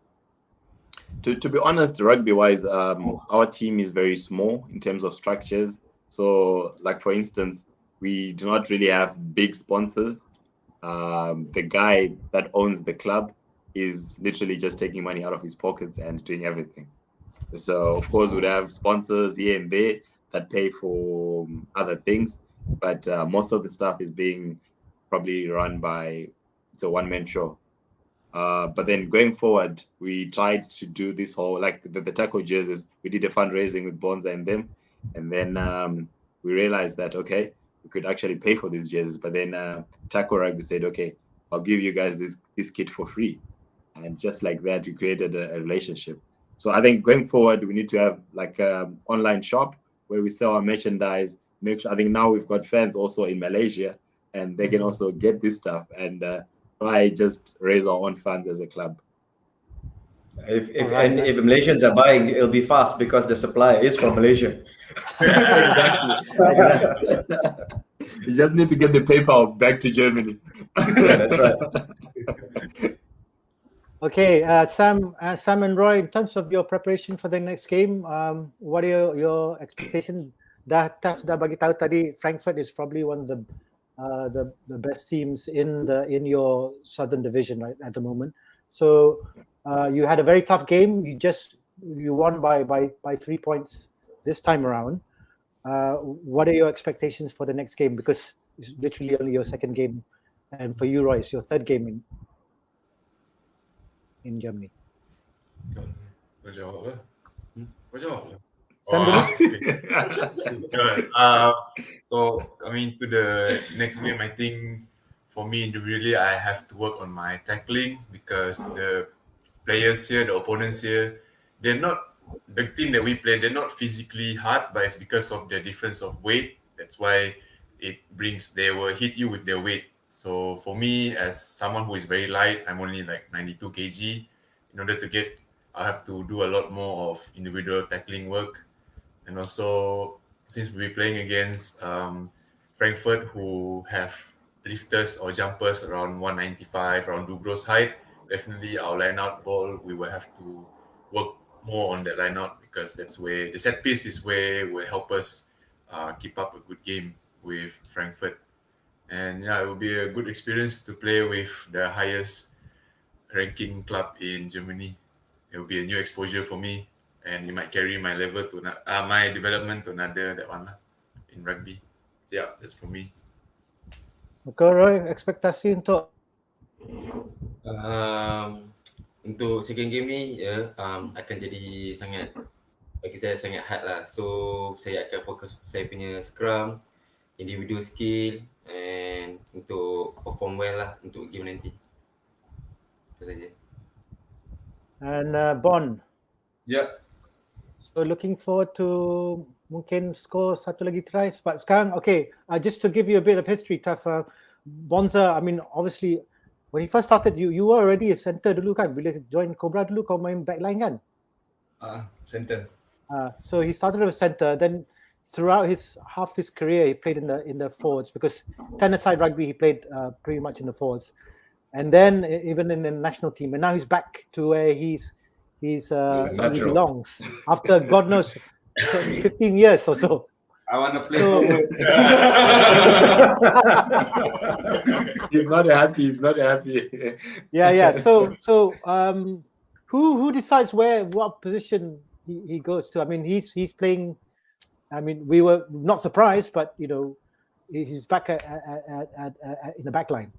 To be honest, rugby-wise, our team is very small in terms of structures. So, like for instance, we do not really have big sponsors. The guy that owns the club is literally just taking money out of his pockets and doing everything. So, of course, we'd have sponsors here and there that pay for other things, but most of the stuff is being probably run by, it's a one-man show. But then going forward, we tried to do this whole, like the Tackle jerseys, we did a fundraising with Bonzer and them. And then we realized that, okay, we could actually pay for these jerseys. But then Tackle Rugby said, okay, I'll give you guys this kit for free. And just like that, we created a relationship. So I think going forward, we need to have like an online shop where we sell our merchandise. Make sure, I think now we've got fans also in Malaysia, and they can also get this stuff and try just raise our own funds as a club. If Malaysians are buying, it'll be fast because the supply is from Malaysia. Exactly. You just need to get the paper back to Germany. Yeah, that's right. Okay, Sam and Roy, in terms of your preparation for the next game, what are your expectations? Dah bagi tahu tadi, Frankfurt is probably one of the best teams in your southern division right at the moment. So you had a very tough game. You won by 3 points this time around. What are your expectations for the next game? Because it's literally only your second game, and for you, Roy, it's your third game in Germany. Kau jawab lah. Kau jawab lah. Sam dulu. Good. So coming to the next game, I think for me individually, I have to work on my tackling because the players here, the opponents here, they're not the team that we play. They're not physically hard, but it's because of the difference of weight. That's why they will hit you with their weight. So for me, as someone who is very light, I'm only like 92 kg. In order to get, I have to do a lot more of individual tackling work. And also, since we're playing against Frankfurt, who have lifters or jumpers around 195, around Dubrov's height, definitely our line-out ball, we will have to work more on that line-out because that's where the set piece is where will help us keep up a good game with Frankfurt. And yeah, it will be a good experience to play with the highest ranking club in Germany. It will be a new exposure for me, and it might carry my level to my development to another that one lah, in rugby. Yeah, that's for me. Kau Roy, ekspektasi untuk Untuk second game ni akan jadi bagi saya sangat hard lah. So saya akan fokus saya punya scrum, individual skill and untuk perform well lah untuk game nanti. Itu saja. and Bond. Ya, So looking forward to mungkin score satu lagi try sebab sekarang okay, just to give you a bit of history Taf, Bonzer, I mean obviously when he first started you were already a centre dulu kan, bila join Cobra dulu kau main backline kan. center. So he started as a centre, then throughout half his career he played in the forwards because 10-a-side rugby he played pretty much in the forwards, and then even in the national team, and now he's back to where he belongs after God knows 15 years or so. I want to play So- forward. He's not happy. Yeah. So who decides what position he goes to? I mean, he's playing. I mean, we were not surprised, but you know, he's back at in the back line.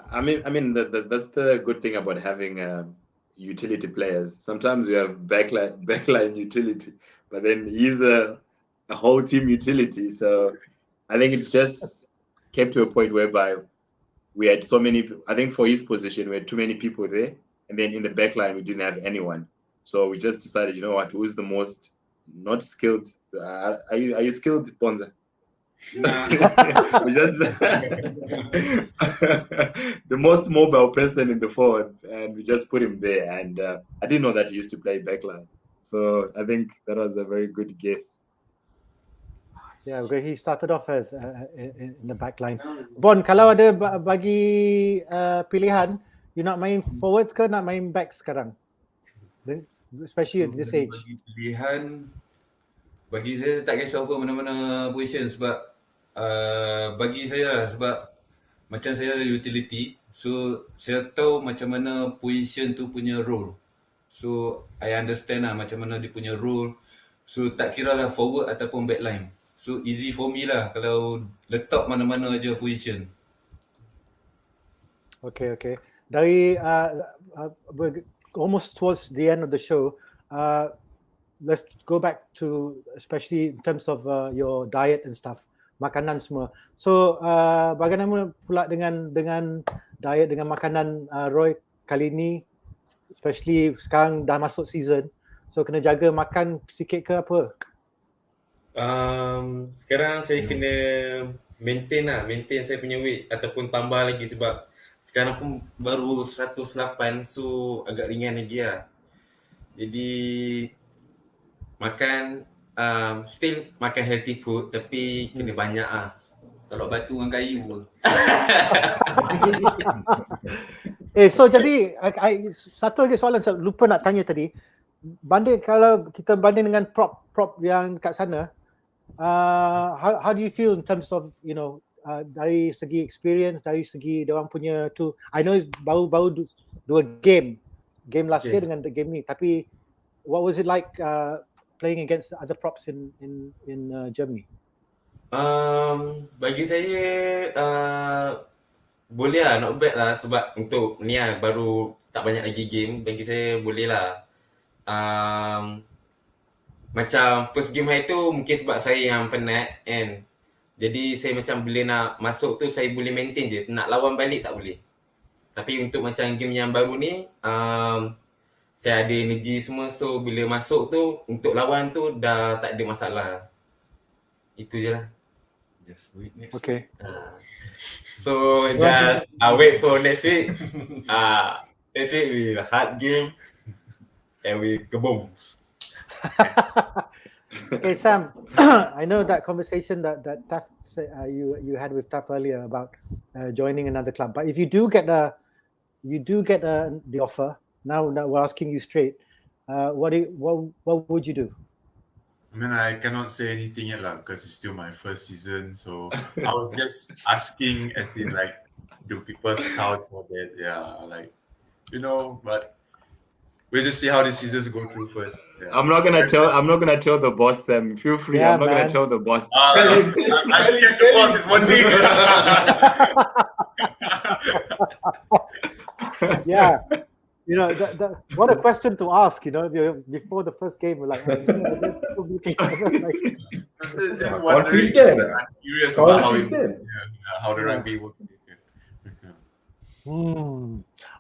I mean, that's the good thing about having utility players. Sometimes you have backline utility, but then he's a whole team utility. So I think it's just came to a point whereby we had so many. I think for his position, we had too many people there, and then in the backline we didn't have anyone. So we just decided, you know what, who's the most not skilled? Are you skilled, Bonzer? We just the most mobile person in the forwards, and we just put him there. And I didn't know that he used to play backline, so I think that was a very good guess. Yeah, because he started off as in the back line. Bon, kalau ada bagi pilihan, you nak main forward ke nak main back sekarang? Especially at this age. Bagi pilihan, bagi saya tak kisah apa mana-mana position sebab bagi saya lah, sebab macam saya utility, so saya tahu macam mana position tu punya role. So I understand lah macam mana dia punya role. So tak kira lah forward ataupun back line. So easy for me lah kalau letak mana-mana aja position. Okay. Dari almost towards the end of the show, let's go back to especially in terms of your diet and stuff, makanan semua. So bagaimana pula dengan diet, dengan makanan Roy kali ni, especially sekarang dah masuk season, so kena jaga makan sikit ke apa? Sekarang saya kena maintain saya punya weight ataupun tambah lagi sebab sekarang pun baru 108, so agak ringan lagi lah. Jadi makan still makan healthy food tapi kena banyak lah. Kalau batu dengan kayu. So jadi satu lagi soalan saya lupa nak tanya tadi. Kalau kita banding dengan prop yang kat sana, how do you feel in terms of, you know, dari segi experience, dari segi dia orang punya tu, I know baru dua game last year dengan the game ni, tapi what was it like playing against other props in Germany? Bagi saya boleh lah, not bad lah sebab untuk ni lah baru tak banyak lagi game, bagi saya boleh lah. macam first game hari tu mungkin sebab saya yang penat kan. Jadi saya macam bila nak masuk tu saya boleh maintain je. Nak lawan balik tak boleh. Tapi untuk macam game yang baru ni, saya ada energi semua. So bila masuk tu, untuk lawan tu dah tak ada masalah. Itu je lah. Just wait next Okay. So just wait for next week. Next week we hard game and we kaboom. Okay, Sam. I know that conversation that Taf you had with Taf earlier about joining another club. But if you do get the offer, now we're asking you straight. What would you do? I mean, I cannot say anything yet lah because it's still my first season. So I was just asking, as in like, do people scout for that? Yeah, like, you know, but we'll just see how the seasons go through first. Yeah. I'm not gonna tell the boss, Sam. Feel free. Yeah, I'm not gonna man. tell the boss. I think the boss is watching. Yeah. You know, what a question to ask, you know, before the first game, we're like, Just wondering. Confident. I'm curious about Confident. how the rugby works.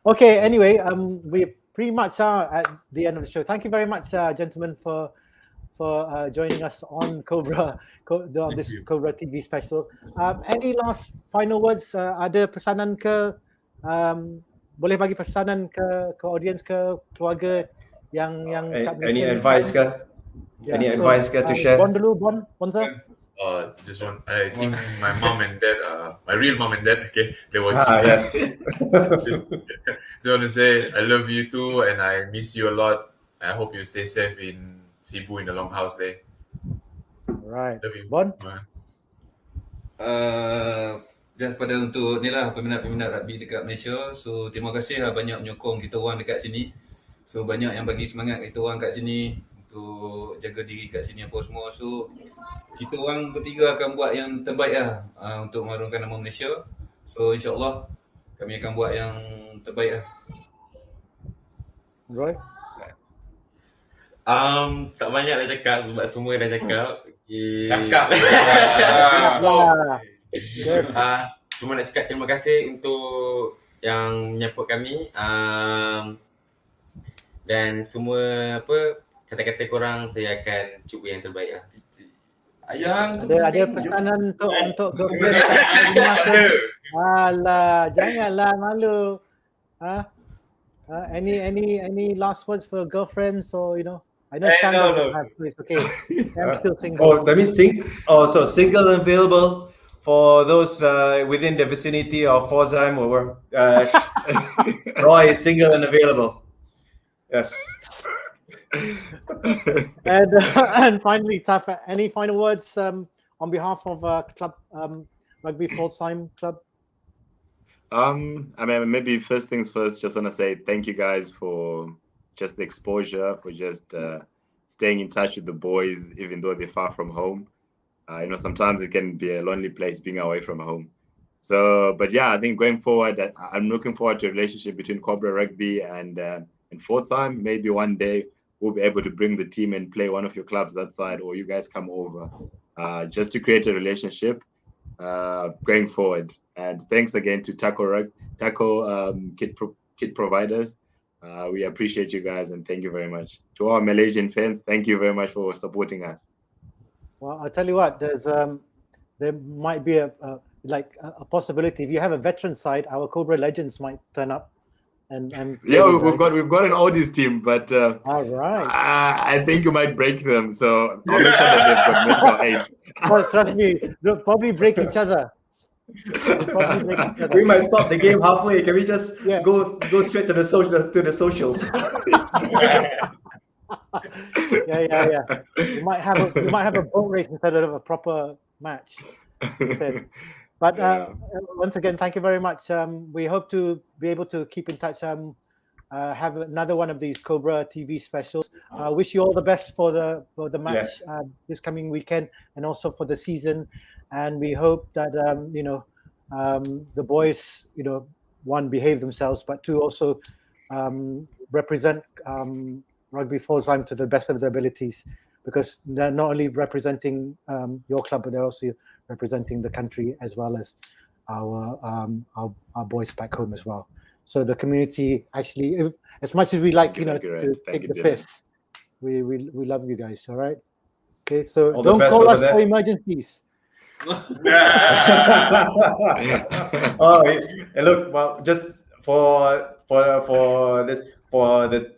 Okay, anyway, we pretty much are at the end of the show. Thank you very much, gentlemen, for joining us on this you. Cobra TV special. Any last final words? Ada pesanan ke? Boleh bagi pesanan ke audience, ke keluarga yang kat Malaysia Any ni advice sekarang? ke? Any advice ke to share? Bon dulu, Bonzer. Just one. I think my mom and dad, my real mom and dad, okay, they're watching. Yes. Just want to say I love you too, and I miss you a lot. I hope you stay safe in Cebu in the longhouse there. Right. Love you. Bon? Just pada untuk ni lah peminat-peminat rugby dekat Malaysia. So terima kasih lah banyak menyokong kita orang dekat sini. So banyak yang bagi semangat kita orang kat sini untuk jaga diri kat sini apa semua. So kita orang bertiga akan buat yang terbaik lah untuk mengharumkan nama Malaysia. So insyaAllah kami akan buat yang terbaik lah. Roy? Tak banyak dah cakap sebab semua dah cakap. Cakap. Cuma nak cakap terima kasih untuk yang menyambut kami, dan semua kata-kata korang saya akan cuba yang terbaik lah. Ada pesanan untuk girlfriend kat rumah ke? Alah, janganlah malu. Any last words for girlfriends, or you know? I know Sam doesn't have, so it's okay. I'm still single. Oh, that means so single and available for those within the vicinity of Pforzeim, or Roy is single and available. Yes. And finally, Taf, any final words on behalf of club Rugby Pforzeim club? I mean, maybe first things first, just want to say thank you guys for just the exposure, for just staying in touch with the boys, even though they're far from home. You know, sometimes it can be a lonely place being away from home. So, but yeah, I think going forward, I'm looking forward to a relationship between Cobra Rugby and Pforzeim. Maybe one day we'll be able to bring the team and play one of your clubs that side, or you guys come over, just to create a relationship going forward. And thanks again to Taco Kit Providers. We appreciate you guys, and thank you very much. To our Malaysian fans, thank you very much for supporting us. Well, I'll tell you what, there might be a possibility. If you have a veteran side, our Cobra legends might turn up. And yeah, we've got an oldies team, but all right, I think you might break them. So I'll make sure that they've got medical aid. Well, trust me, they'll probably break each other. We might stop the game halfway. Can we just go straight to the socials? Yeah. We might have a boat race instead of a proper match instead. But once again, thank you very much. We hope to be able to keep in touch. Have another one of these Cobra TV specials. Wish you all the best for the match this coming weekend, and also for the season. And we hope that the boys, one, behave themselves, but two, also represent Rugby Pforzeim to the best of their abilities. because they're not only representing your club, but they're also representing the country as well as our boys back home as well. So the community actually, as much as we like, Thank you, to Rent. take Thank the you, Dillan. piss, we love you guys. All right. Okay. So All the don't best call over us there. for emergencies. Oh, and look, well, just for the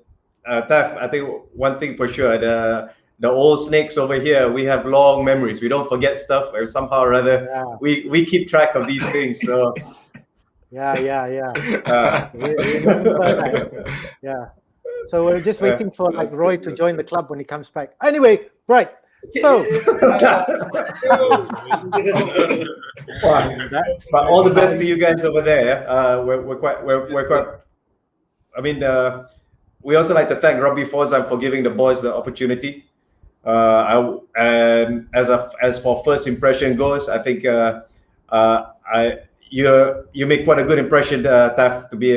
Taf, I think one thing for sure, the old snakes over here, we have long memories. We don't forget stuff, or somehow or other, Yeah. we keep track of these things. So Yeah. uh, We remember that. Yeah. So we're just waiting for like That's Roy good, to that's join the good. club when he comes back. Anyway, right. So but all the best to you guys over there. We're quite. I mean, we also like to thank Rugby Pforzeim for giving the boys the opportunity. And as for first impression goes, I think you make quite a good impression, Taf, to be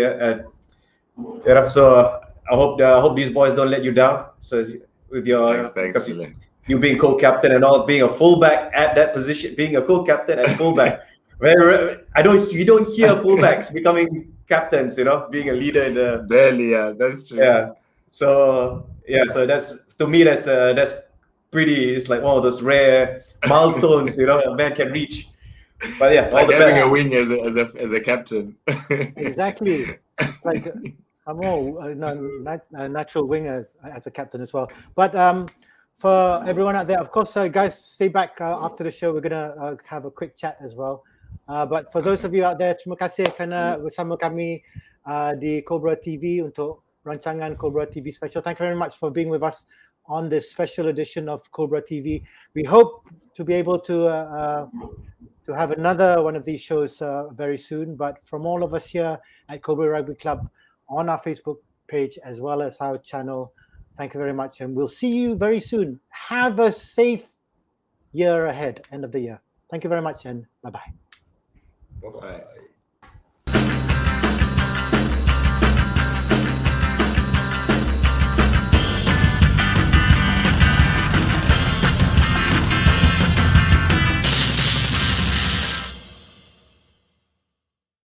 so I hope these boys don't let you down. So with your Thanks, because Salleh. you being co-captain and all, being a fullback at that position, being a co-captain at fullback. Where you don't hear fullbacks becoming captains, being a leader in the Barely, yeah, that's true. yeah. So that's, to me, that's pretty. It's like one of those rare milestones, a man can reach. But yeah, It's all like the having best. a wing as a captain. exactly, it's like some more natural wingers as a captain as well. But for everyone out there, of course, guys, stay back after the show. We're gonna have a quick chat as well. But for those of you out there, terima kasih kerana bersama kami di Cobra TV untuk rancangan Cobra TV Special. Thank you very much for being with us on this special edition of Cobra TV. We hope to be able to have another one of these shows very soon. But from all of us here at Cobra Rugby Club, on our Facebook page as well as our channel, thank you very much, and we'll see you very soon. Have a safe year ahead, end of the year. Thank you very much, and bye-bye. Bye-bye.